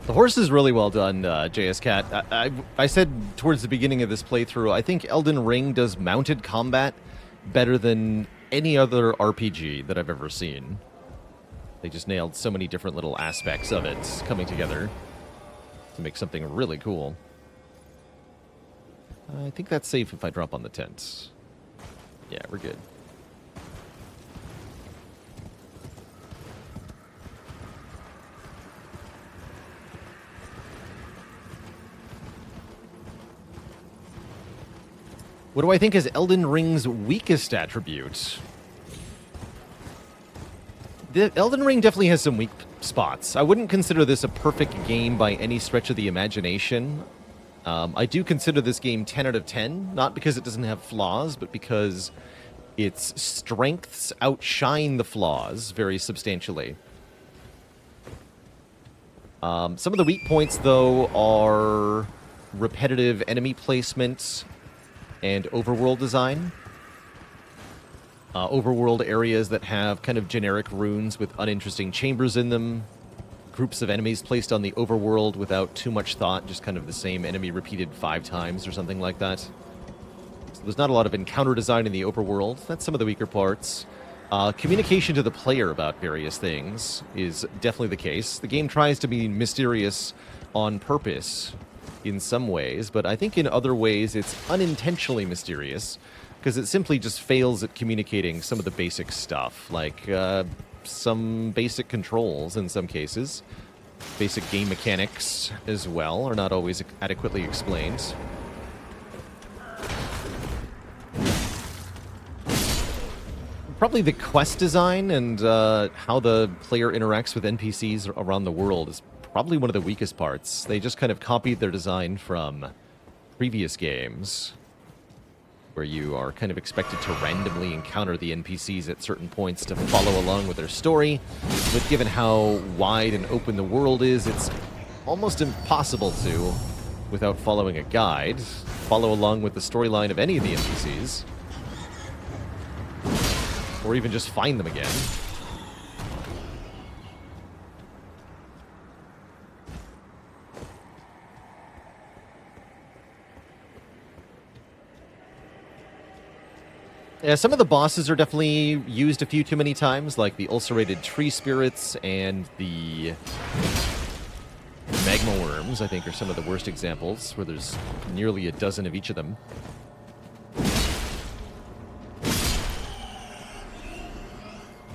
The horse is really well done, JS Cat. I said towards the beginning of this playthrough, I think Elden Ring does mounted combat better than any other RPG that I've ever seen. They just nailed so many different little aspects of it coming together to make something really cool. I think that's safe if I drop on the tent. Yeah, we're good. What do I think is Elden Ring's weakest attribute? The Elden Ring definitely has some weak spots. I wouldn't consider this a perfect game by any stretch of the imagination. I do consider this game 10 out of 10, not because it doesn't have flaws, but because its strengths outshine the flaws very substantially. Some of the weak points, though, are repetitive enemy placement and overworld design. Overworld areas that have kind of generic runes with uninteresting chambers in them. Groups of enemies placed on the overworld without too much thought, just kind of the same enemy repeated 5 times or something like that. So there's not a lot of encounter design in the overworld. That's some of the weaker parts. Communication to the player about various things is definitely the case. The game tries to be mysterious on purpose in some ways, but I think in other ways it's unintentionally mysterious because it simply just fails at communicating some of the basic stuff, like some basic controls in some cases. Basic game mechanics as well are not always adequately explained. Probably the quest design and how the player interacts with NPCs around the world is probably one of the weakest parts. They just kind of copied their design from previous games, where you are kind of expected to randomly encounter the NPCs at certain points to follow along with their story. But given how wide and open the world is, it's almost impossible to, without following a guide, follow along with the storyline of any of the NPCs. Or even just find them again. Yeah, some of the bosses are definitely used a few too many times, like the ulcerated tree spirits and the magma worms, I think, are some of the worst examples, where there's nearly a dozen of each of them.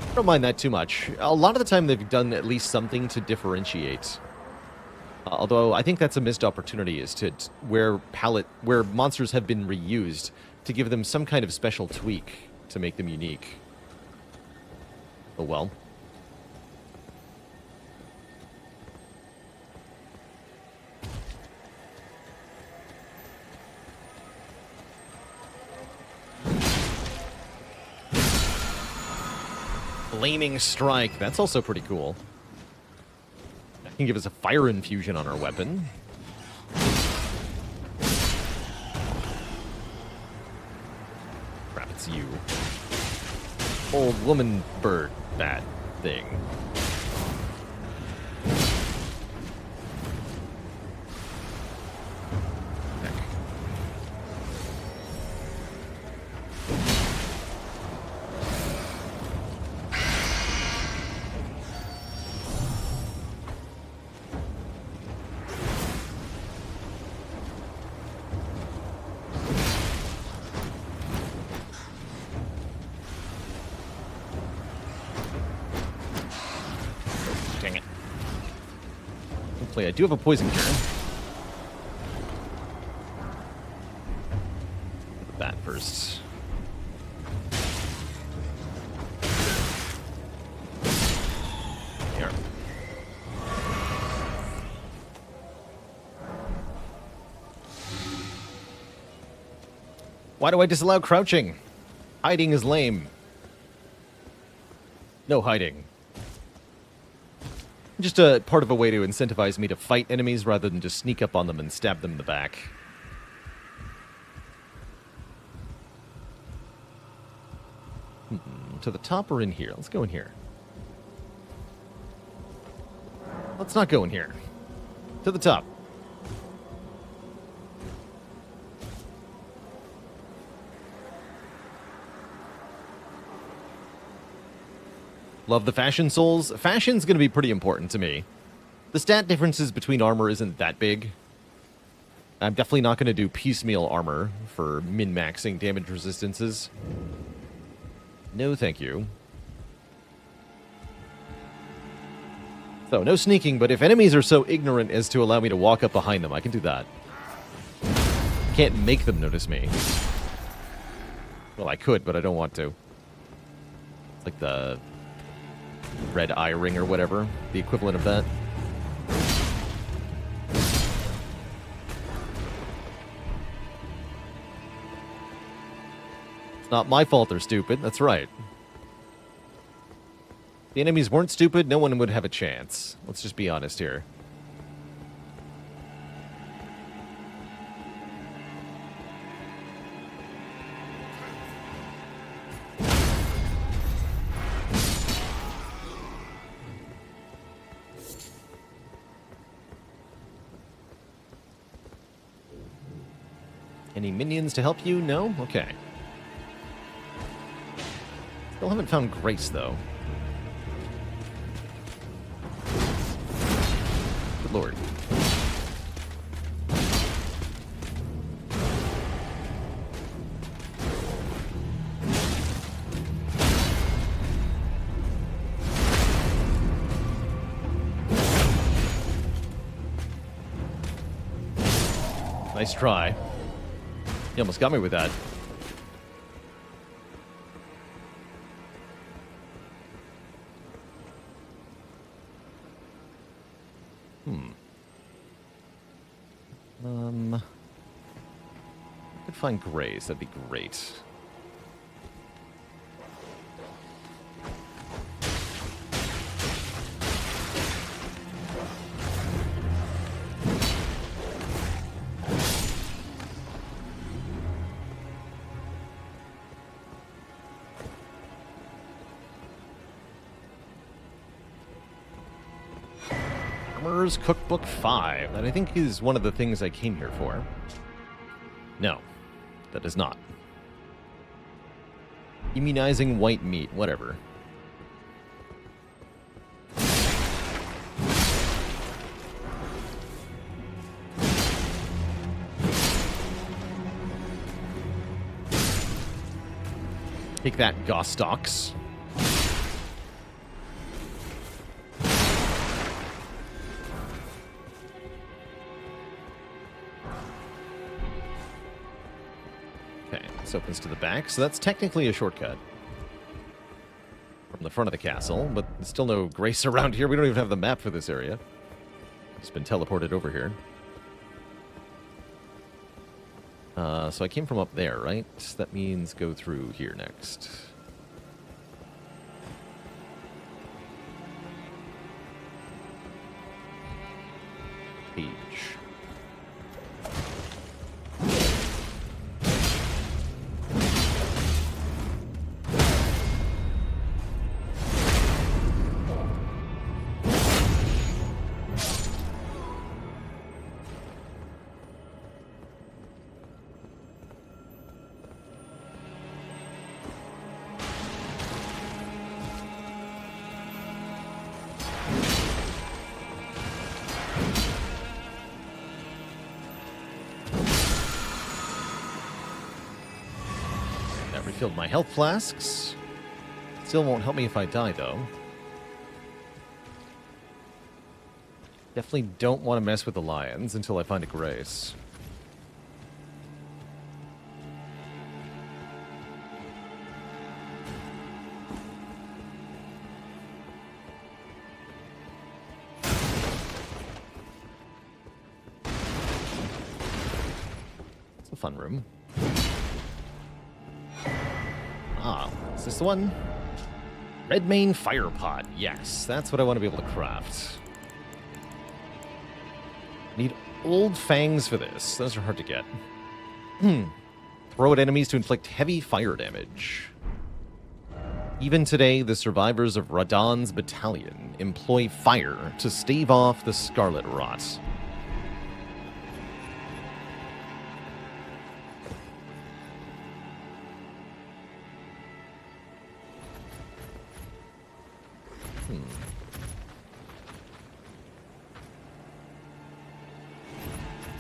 I don't mind that too much. A lot of the time they've done at least something to differentiate. Although I think that's a missed opportunity, is to where monsters have been reused, to give them some kind of special tweak to make them unique. Oh well. Flaming Strike, that's also pretty cool. That can give us a fire infusion on our weapon. Crap, it's you. Old woman bird bat thing. I do have a poison cure. Look at that first. Here. Why do I disallow crouching? Hiding is lame. No hiding. Just a part of a way to incentivize me to fight enemies rather than just sneak up on them and stab them in the back. To the top or in here? Let's go in here. Let's not go in here. To the top. Love the fashion souls. Fashion's going to be pretty important to me. The stat differences between armor isn't that big. I'm definitely not going to do piecemeal armor for min-maxing damage resistances. No, thank you. So, no sneaking, but if enemies are so ignorant as to allow me to walk up behind them, I can do that. Can't make them notice me. Well, I could, but I don't want to. Like the red eye ring or whatever. The equivalent of that. It's not my fault they're stupid. That's right. If the enemies weren't stupid, no one would have a chance. Let's just be honest here. Any minions to help you? No? Okay. Still haven't found Grace, though. Good lord. Nice try. You almost got me with that. I could find Grace. That'd be great. Armorer's Cookbook 5. That I think is one of the things I came here for. No, that is not. Immunizing white meat, whatever. Take that, Gostox. Opens to the back, so that's technically a shortcut from the front of the castle, but there's still no Grace around here. We don't even have the map for this area. It's been teleported over here. So I came from up there, right? That means go through here next. Page. Refilled my health flasks. Still won't help me if I die, though. Definitely don't want to mess with the lions until I find a Grace. It's a fun room. Ah, is this the one? Red Mane Fire Pot. Yes, that's what I want to be able to craft. Need old fangs for this. Those are hard to get. Throw at enemies to inflict heavy fire damage. Even today, the survivors of Radahn's battalion employ fire to stave off the Scarlet Rot.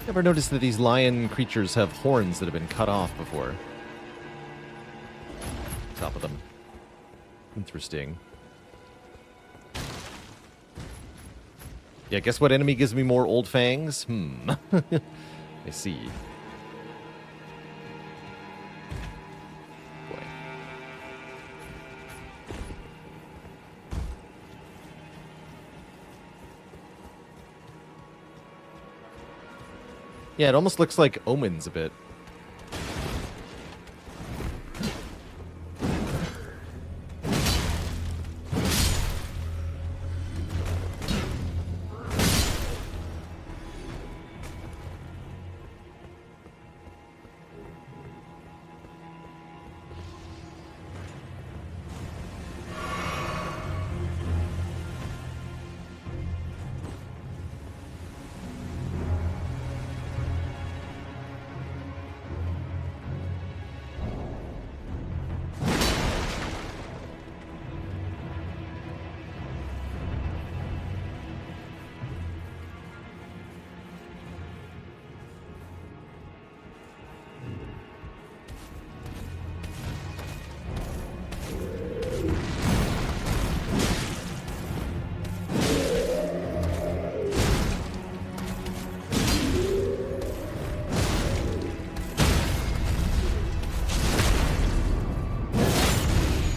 Never noticed that these lion creatures have horns that have been cut off before. Top of them. Interesting. Yeah, guess what enemy gives me more old fangs? I see. Boy. Yeah, it almost looks like Omens a bit.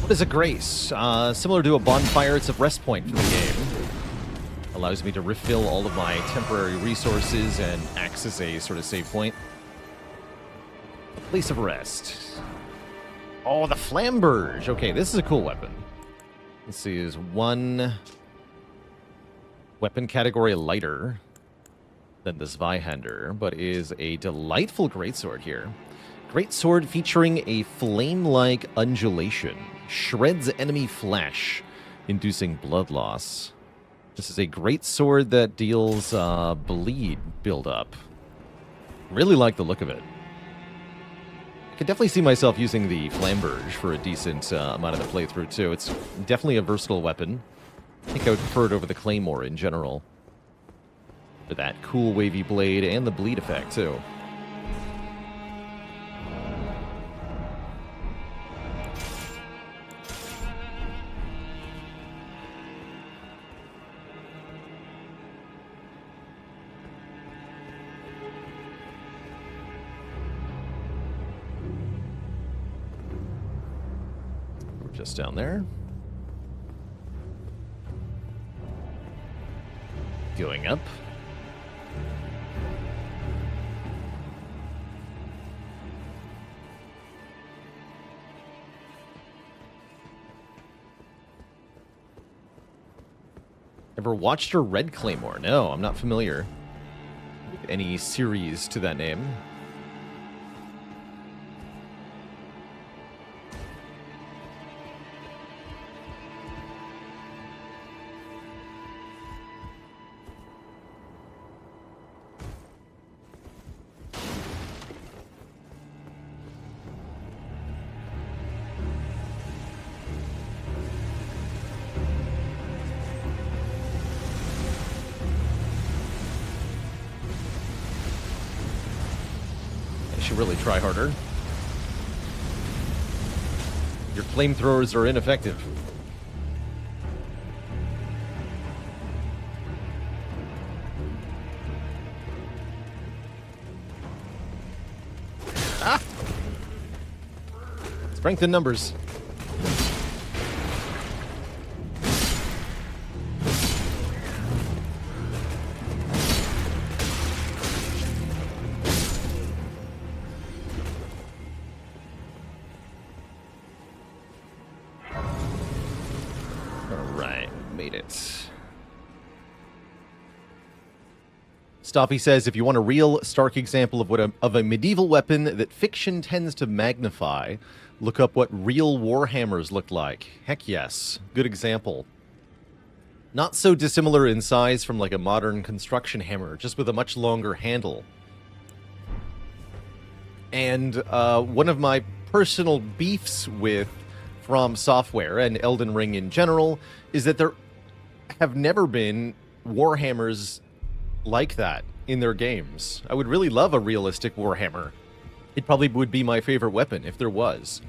What is a grace? Similar to a bonfire, it's a rest point for the game. Allows me to refill all of my temporary resources and acts as a sort of save point. A place of rest. Oh, the flamberge. Okay, this is a cool weapon. Let's see, is one weapon category lighter than the Zweihander, but is a delightful greatsword here. Greatsword featuring a flame-like undulation. Shreds enemy flesh, inducing blood loss. This is a greatsword that deals bleed buildup. Really like the look of it. I could definitely see myself using the flamberge for a decent amount of the playthrough, too. It's definitely a versatile weapon. I think I would prefer it over the claymore in general. For that cool wavy blade and the bleed effect, too. Just down there. Going up. Ever watched a Red Claymore? No, I'm not familiar with any series to that name. Should really try harder. Your flamethrowers are ineffective. Ah! Strength in numbers. Stoffy says, if you want a real stark example of a medieval weapon that fiction tends to magnify, look up what real warhammers looked like. Heck yes. Good example. Not so dissimilar in size from like a modern construction hammer, just with a much longer handle. And one of my personal beefs with From Software and Elden Ring in general is that there have never been warhammers like that in their games. I would really love a realistic warhammer. It probably would be my favorite weapon if there was.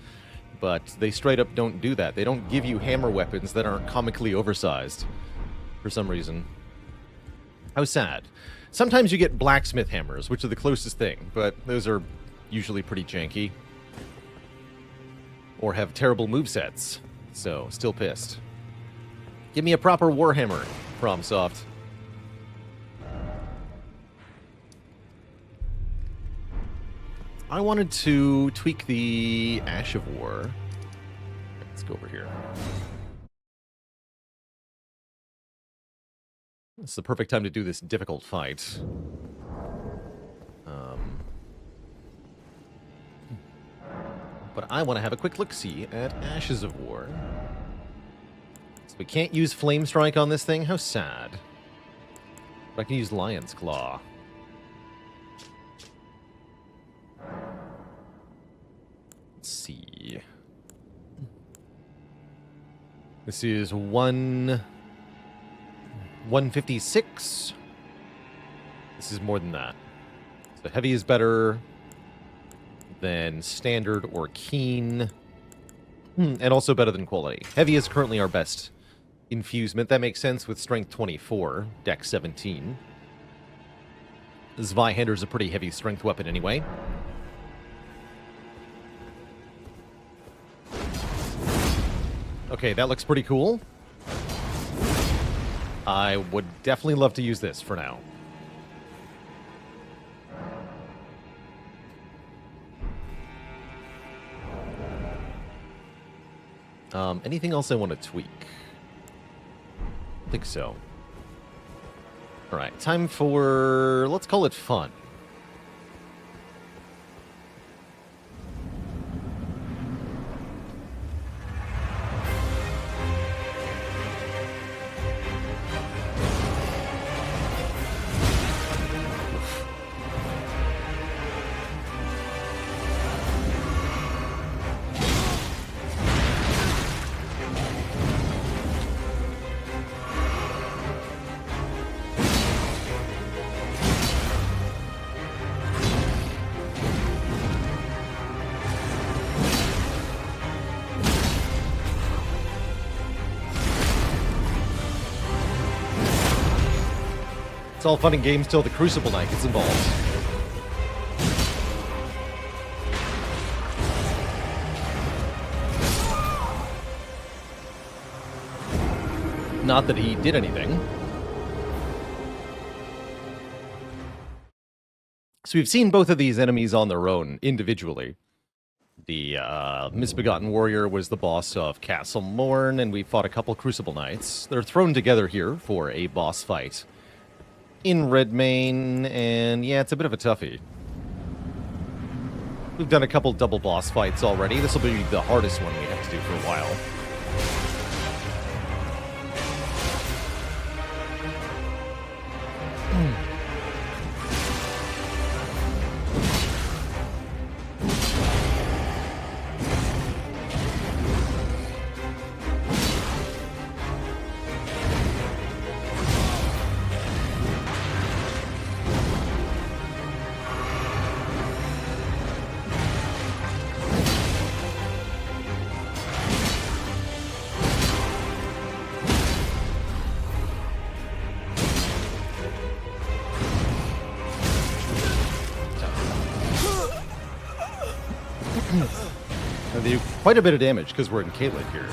But they straight up don't do that. They don't give you hammer weapons that aren't comically oversized for some reason. How sad. Sometimes you get blacksmith hammers, which are the closest thing, but those are usually pretty janky. Or have terrible movesets. So, still pissed. Give me a proper warhammer, FromSoft. I wanted to tweak the Ash of War. Let's go over here. It's the perfect time to do this difficult fight. But I want to have a quick look-see at Ashes of War. So we can't use Flame Strike on this thing? How sad. But I can use Lion's Claw. Let's see. This is 156. This is more than that. So heavy is better than standard or keen. And also better than quality. Heavy is currently our best infusement. That makes sense with strength 24, dex 17. Zweihander's a pretty heavy strength weapon anyway. Okay, that looks pretty cool. I would definitely love to use this for now. Anything else I want to tweak? I think so. Alright, time for... let's call it fun. It's all fun and games till the Crucible Knight gets involved. Not that he did anything. So we've seen both of these enemies on their own, individually. The Misbegotten Warrior was the boss of Castle Morn, and we fought a couple Crucible Knights. They're thrown together here for a boss fight in Redmane, and yeah, it's a bit of a toughie. We've done a couple double boss fights already. This will be the hardest one we have to do for a while. They do quite a bit of damage because we're in Caitlin here.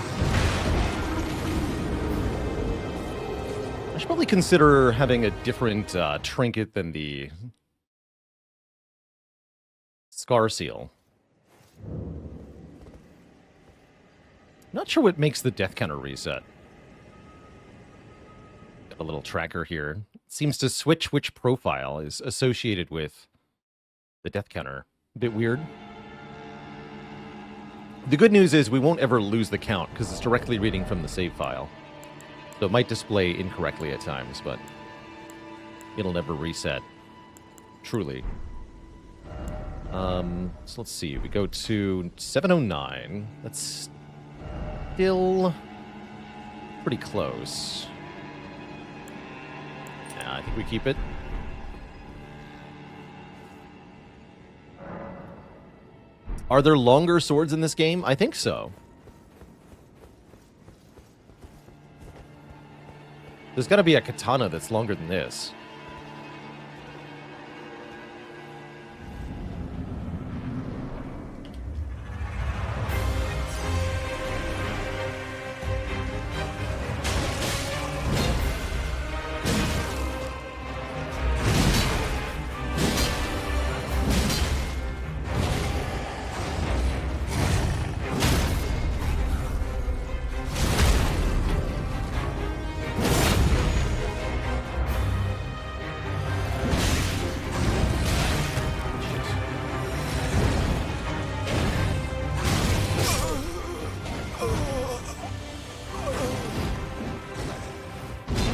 I should probably consider having a different trinket than the Scar Seal. Not sure what makes the death counter reset. Got a little tracker here. It seems to switch which profile is associated with the death counter. A bit weird. The good news is we won't ever lose the count because it's directly reading from the save file. So it might display incorrectly at times, but it'll never reset. Truly. So let's see. We go to 709. That's still pretty close. Yeah, I think we keep it. Are there longer swords in this game? I think so. There's got to be a katana that's longer than this.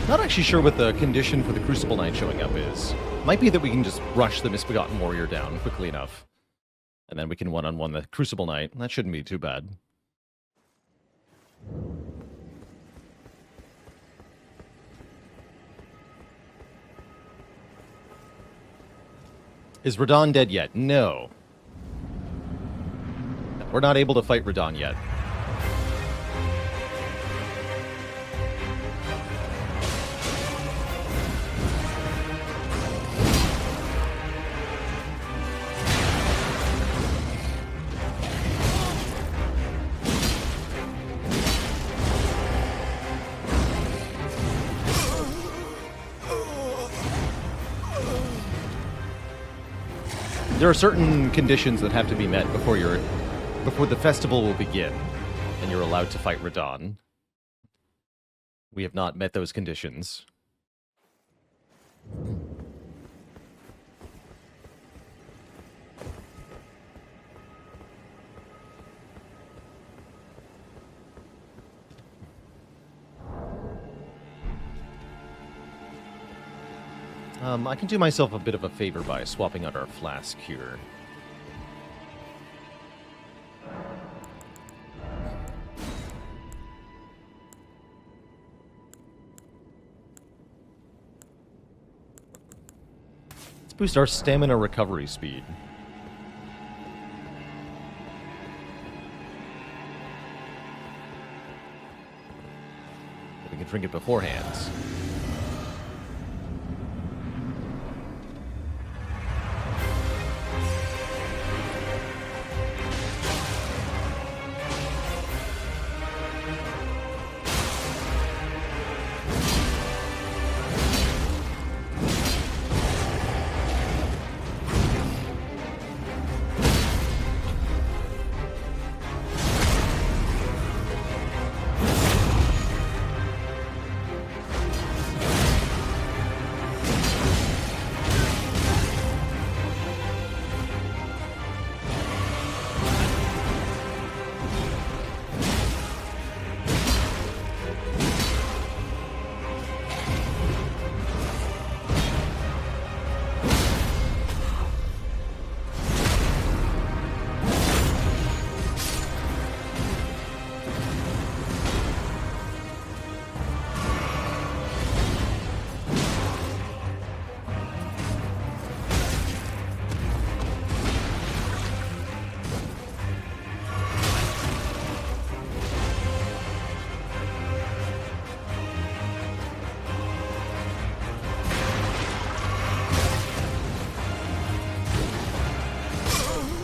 Not actually sure what the condition for the Crucible Knight showing up is. Might be that we can just rush the Misbegotten Warrior down quickly enough. And then we can one-on-one the Crucible Knight. That shouldn't be too bad. Is Radon dead yet? No. We're not able to fight Radon yet. There are certain conditions that have to be met before the festival will begin, and you're allowed to fight Radon. We have not met those conditions. I can do myself a bit of a favor by swapping out our flask here. Let's boost our stamina recovery speed. We can drink it beforehand.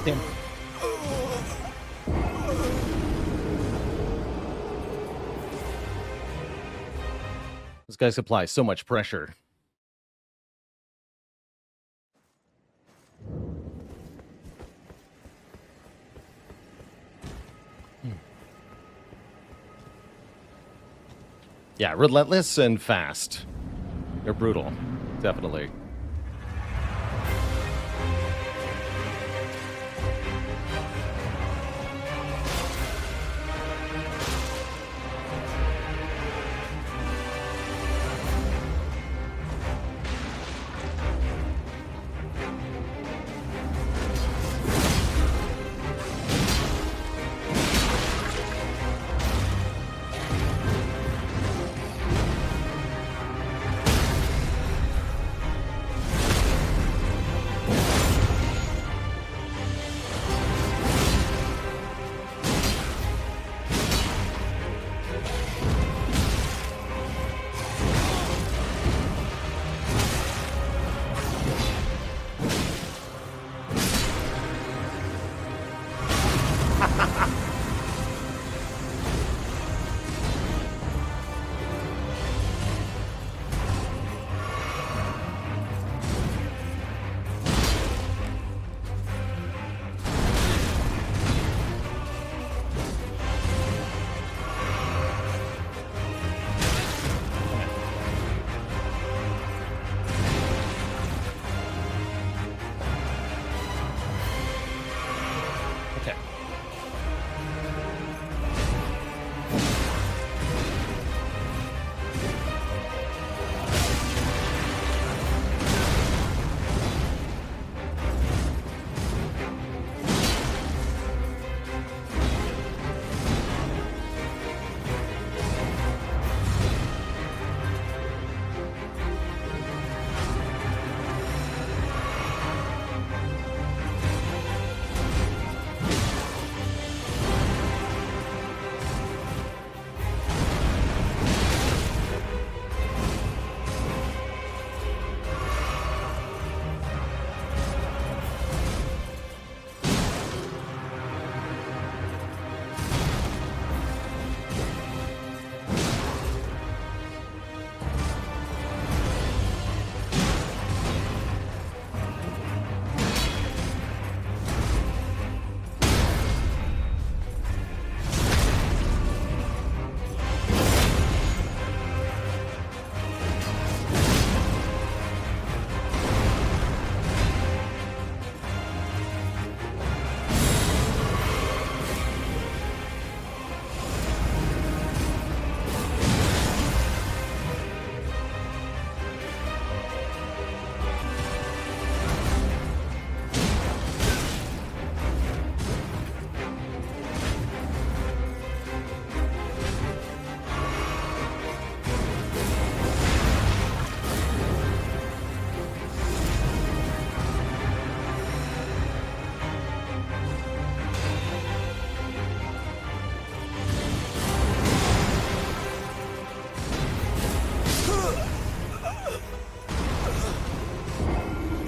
Damn. Those guys apply so much pressure. Yeah, relentless and fast. They're brutal, definitely.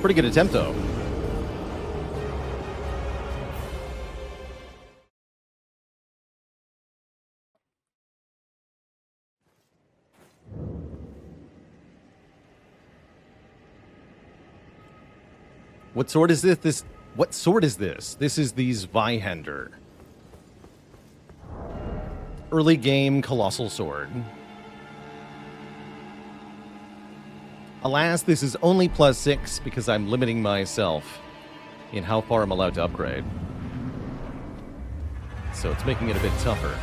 Pretty good attempt, though. What sword is this? What sword is this? This is the Zweihander. Early game colossal sword. Alas, this is only +6 because I'm limiting myself in how far I'm allowed to upgrade. So it's making it a bit tougher.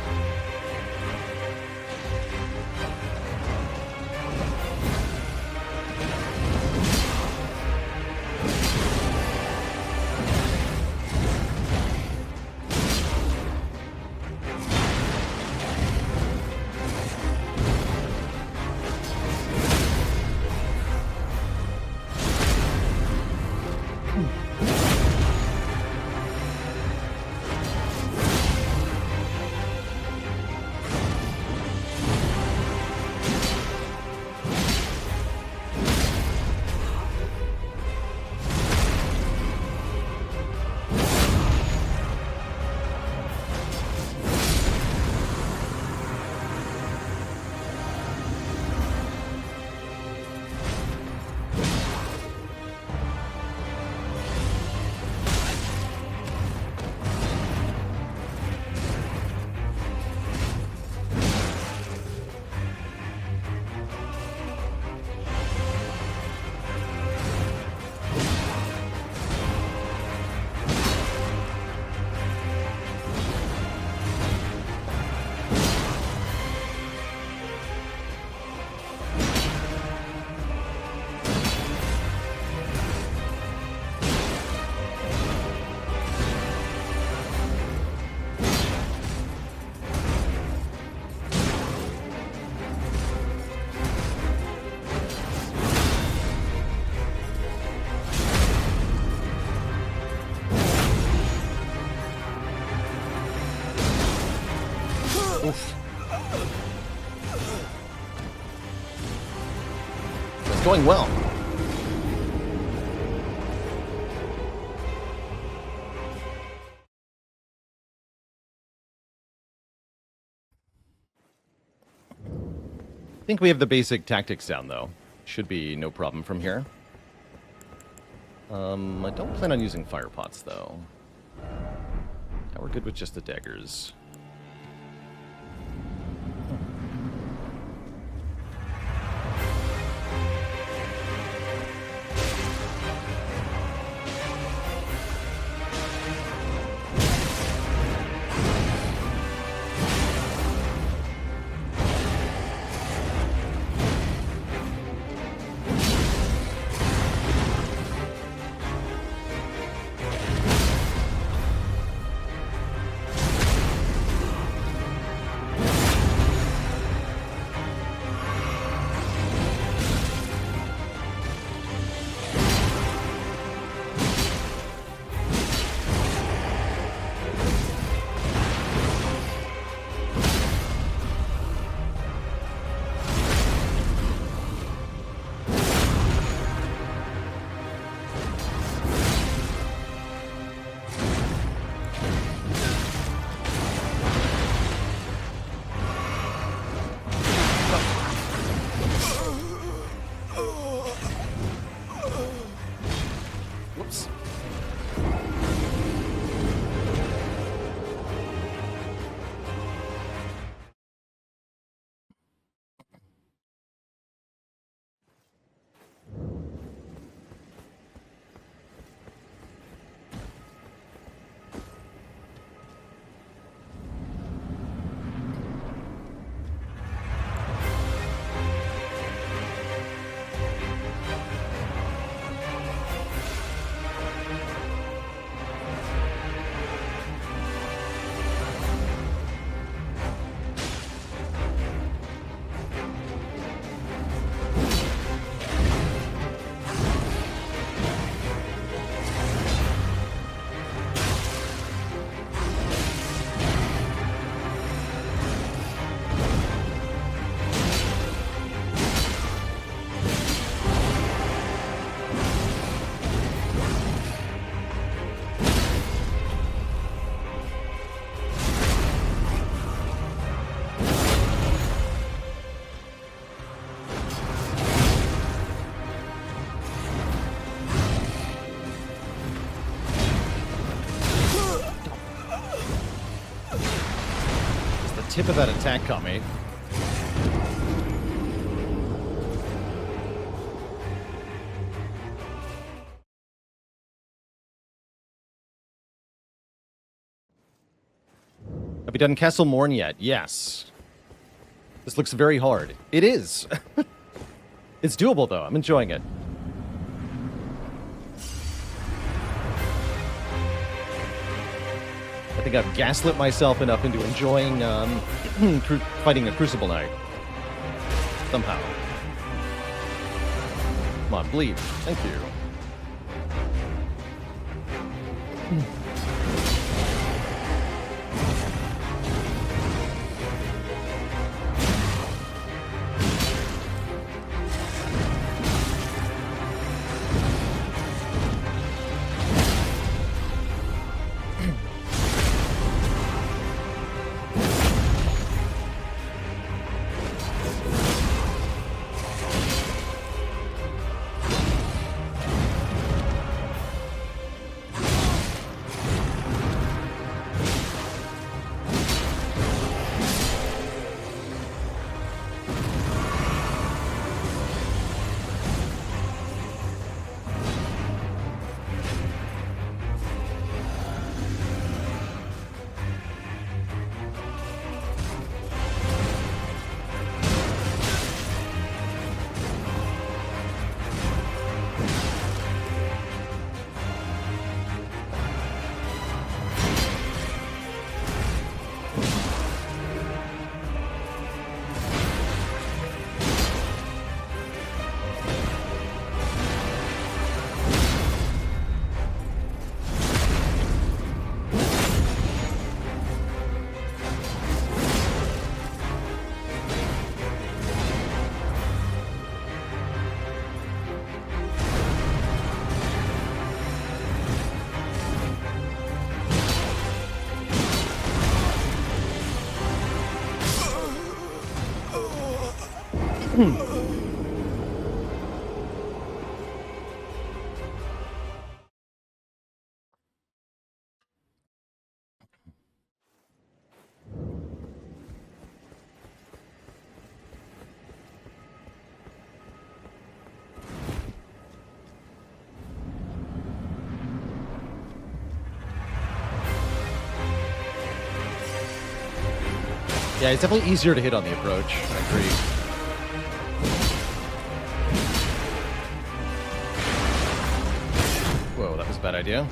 Oof. It's going well. I think we have the basic tactics down, though. Should be no problem from here. I don't plan on using fire pots, though. Yeah, we're good with just the daggers. tip of that attack caught me. Have we done Castle Morn yet? Yes. This looks very hard. It is. It's doable, though. I'm enjoying it. I think I've gaslit myself enough into enjoying fighting a Crucible Knight. Somehow. Come on, bleed. Thank you. Yeah, it's definitely easier to hit on the approach. I agree. Whoa, that was a bad idea.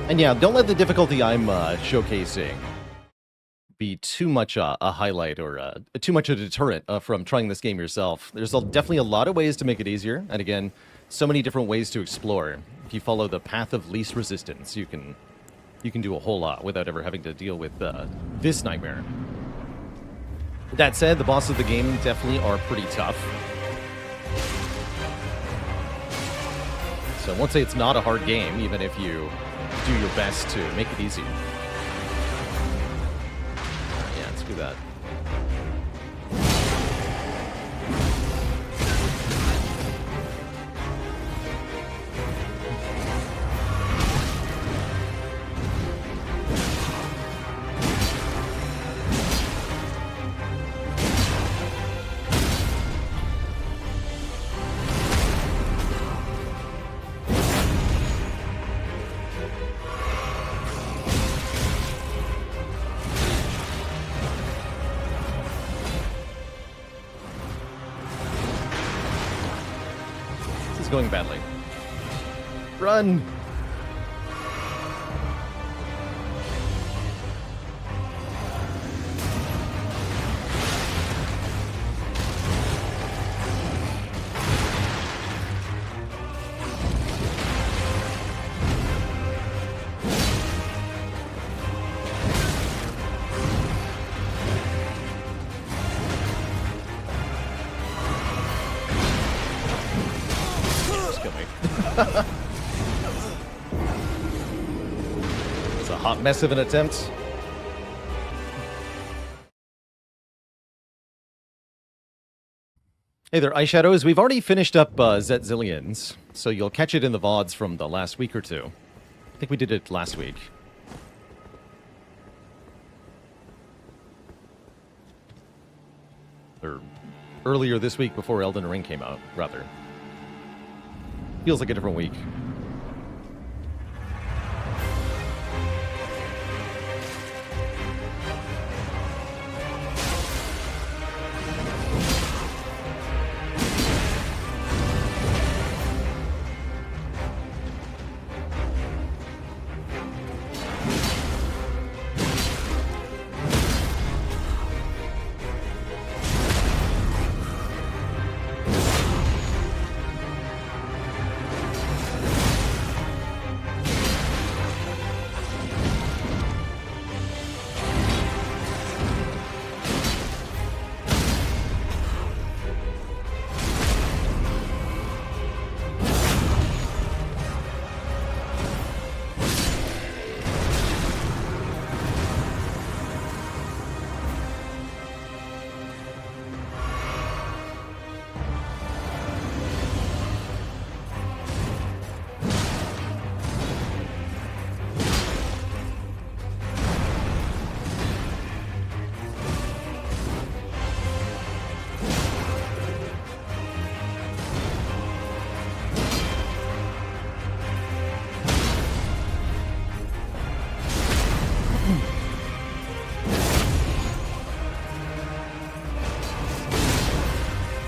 And yeah, don't let the difficulty I'm showcasing be too much a highlight or too much a deterrent from trying this game yourself. There's definitely a lot of ways to make it easier, and again, so many different ways to explore. If you follow the path of least resistance, you can do a whole lot without ever having to deal with this nightmare. That said, the bosses of the game definitely are pretty tough. So I won't say it's not a hard game, even if you do your best to make it easy. Do that. Going badly. Run! It's a hot mess of an attempt. Hey there, Eyeshadows. We've already finished up Zetzillions, so you'll catch it in the VODs from the last week or two. I think we did it last week. Or earlier this week before Elden Ring came out, rather. Feels like a different week.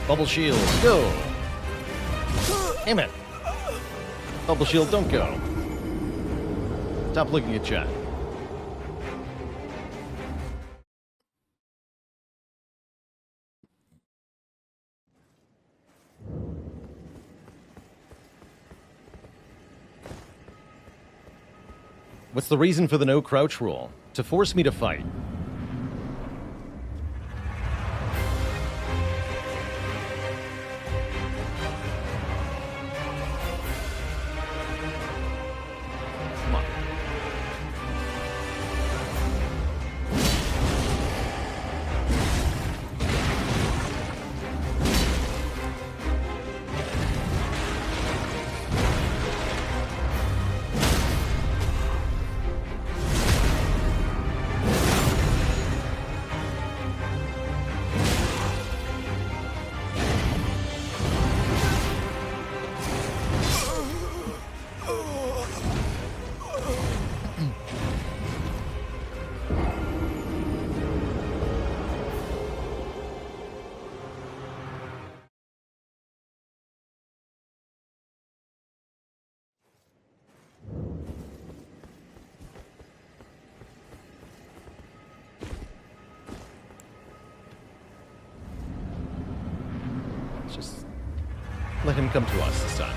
Bubble shield, go! Damn it! Bubble shield, don't go. Stop looking at chat. What's the reason for the no crouch rule? To force me to fight. Come on. Just let him come to us this time.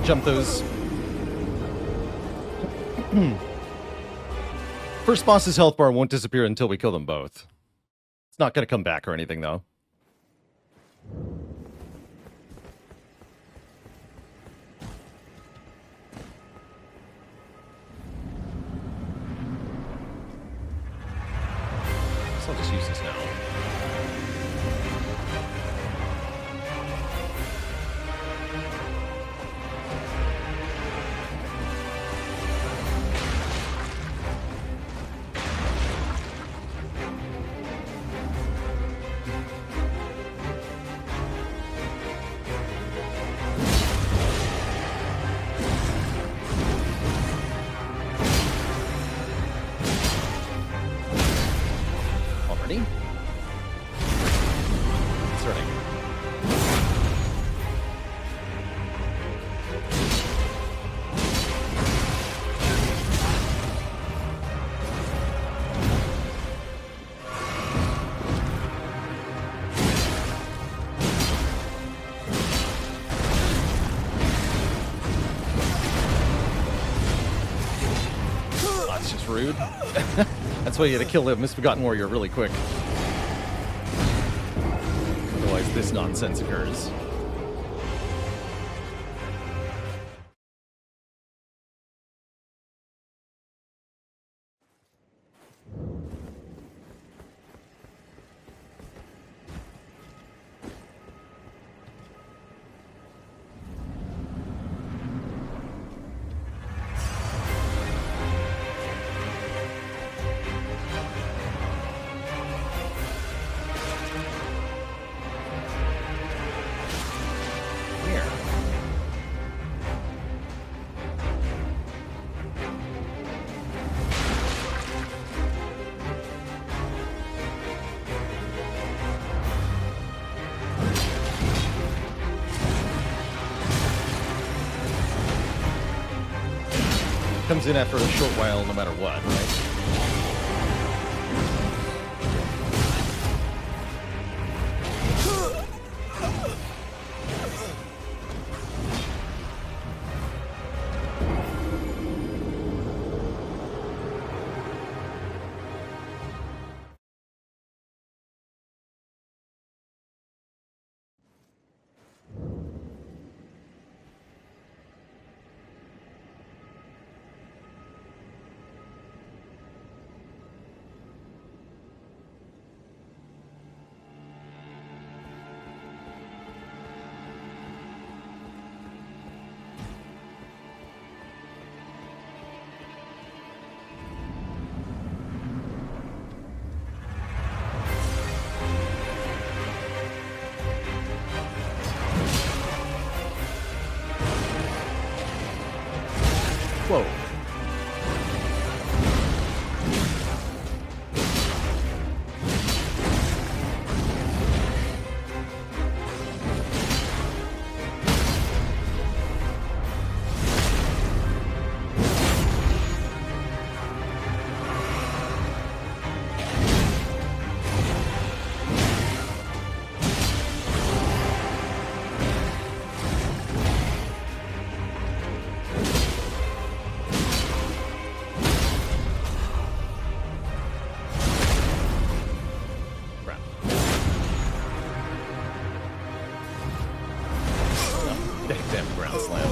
jump those. First boss's health bar won't disappear until we kill them both. It's not going to come back or anything, though. So I'll just use this now. Already? Concerning. That's just rude. That's why you gotta kill the Misbegotten Warrior really quick. Otherwise, this nonsense occurs. Comes in after a short while, no matter what, right? Whoa. Damn ground slam.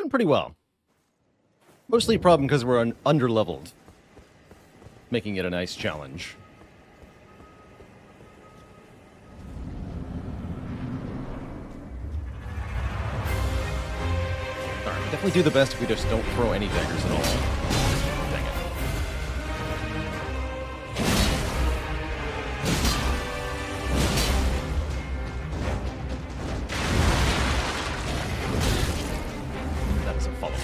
Doing pretty well. Mostly a problem because we're under-leveled. Making it a nice challenge. Alright, definitely do the best if we just don't throw any daggers at all. Dang it. That was a follow-up.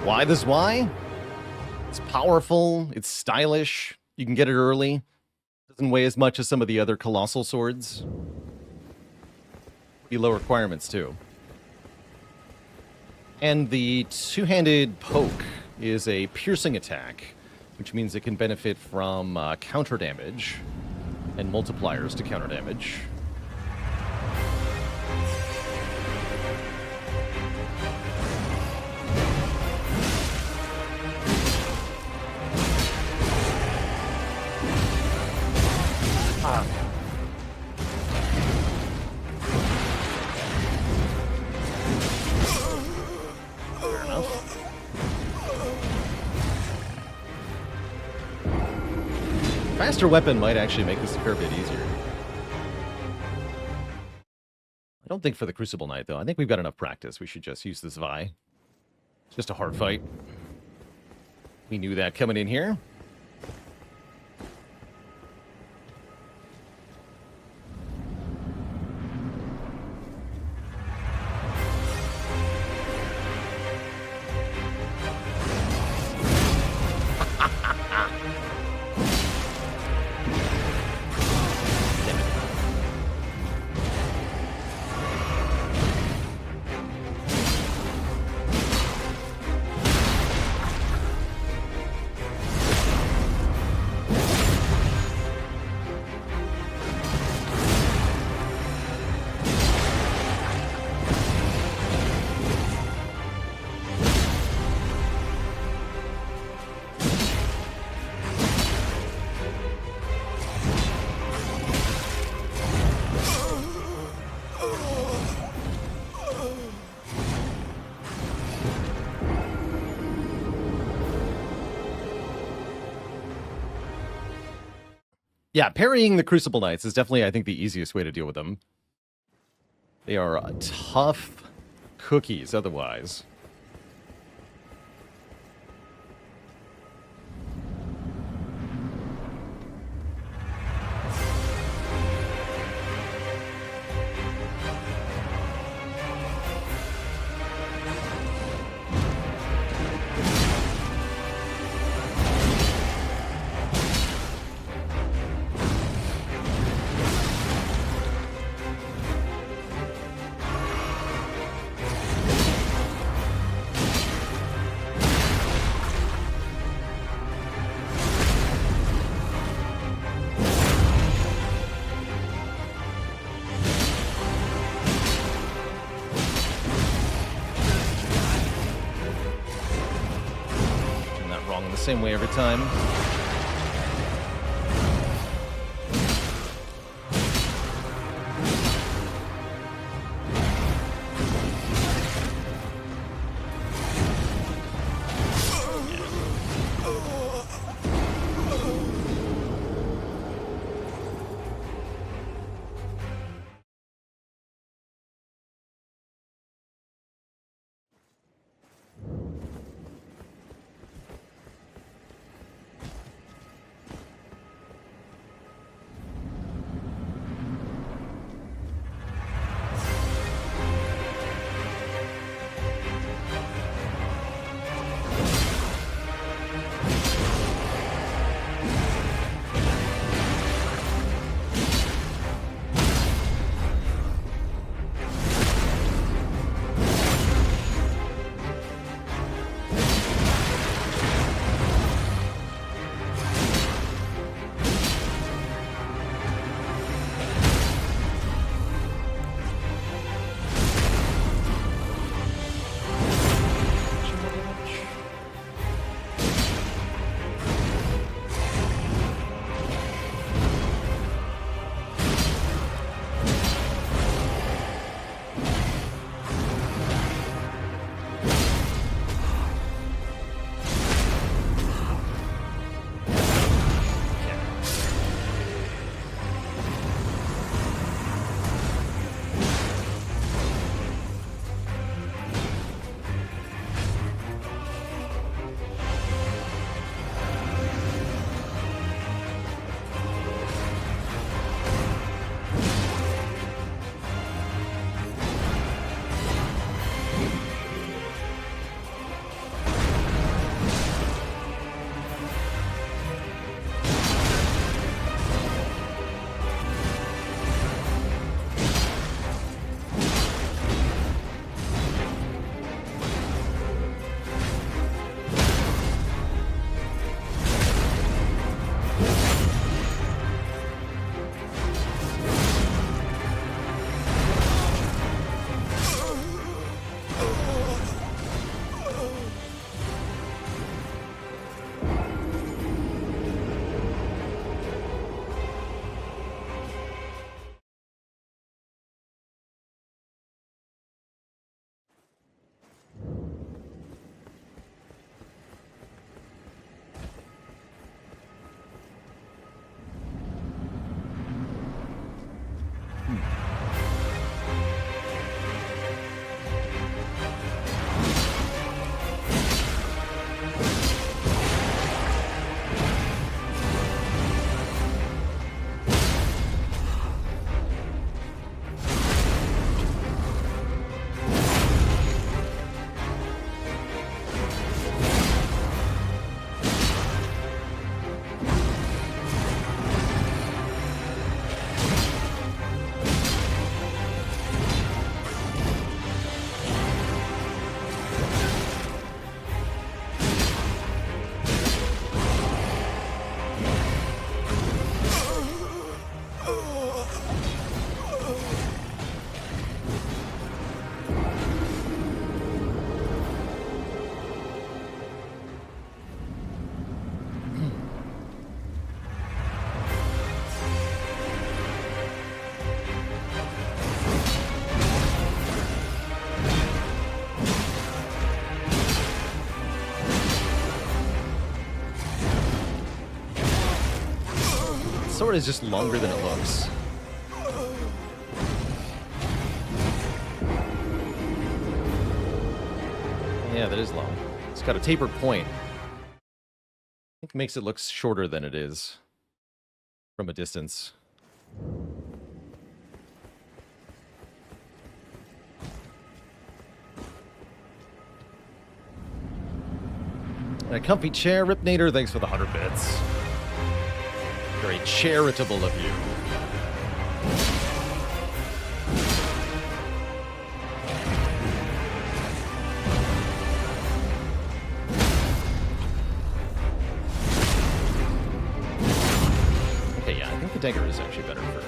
Why this why? It's powerful, it's stylish, you can get it early. Doesn't weigh as much as some of the other colossal swords. Pretty low requirements too. And the two-handed poke is a piercing attack, which means it can benefit from counter damage and multipliers to counter damage. Fair enough. Faster weapon might actually make this a fair bit easier. I don't think for the Crucible Knight, though. I think we've got enough practice. We should just use this Vi. It's just a hard fight. We knew that coming in here. Yeah, parrying the Crucible Knights is definitely, I think, the easiest way to deal with them. They are tough cookies otherwise. Same way every time. sword is just longer than it looks. Yeah, that is long. It's got a tapered point. I think it makes it look shorter than it is from a distance. And a comfy chair, Ripnator, thanks for the 100 bits. Very charitable of you. Okay, yeah, I think the dagger is actually better for...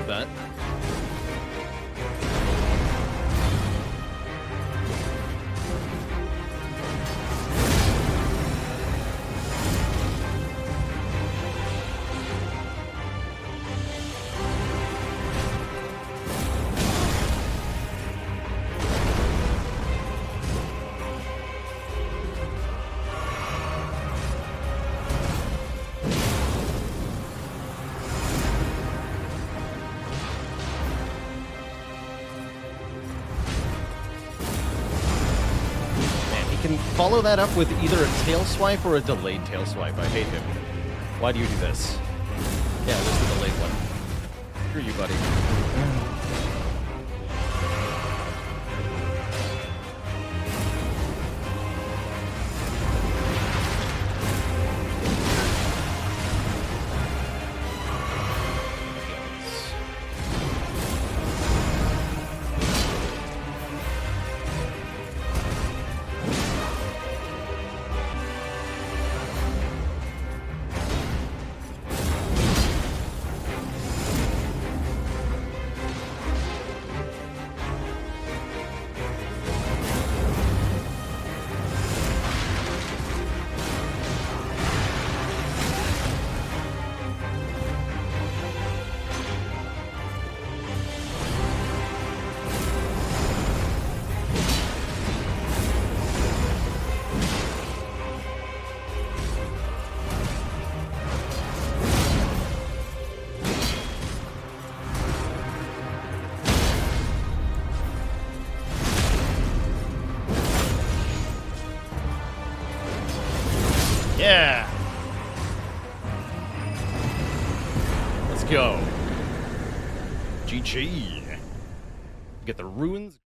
That. Follow that up with either a tail swipe or a delayed tail swipe. I hate him. Why do you do this? Yeah, this is the delayed one. Screw you, buddy. go. GG. Get the ruins.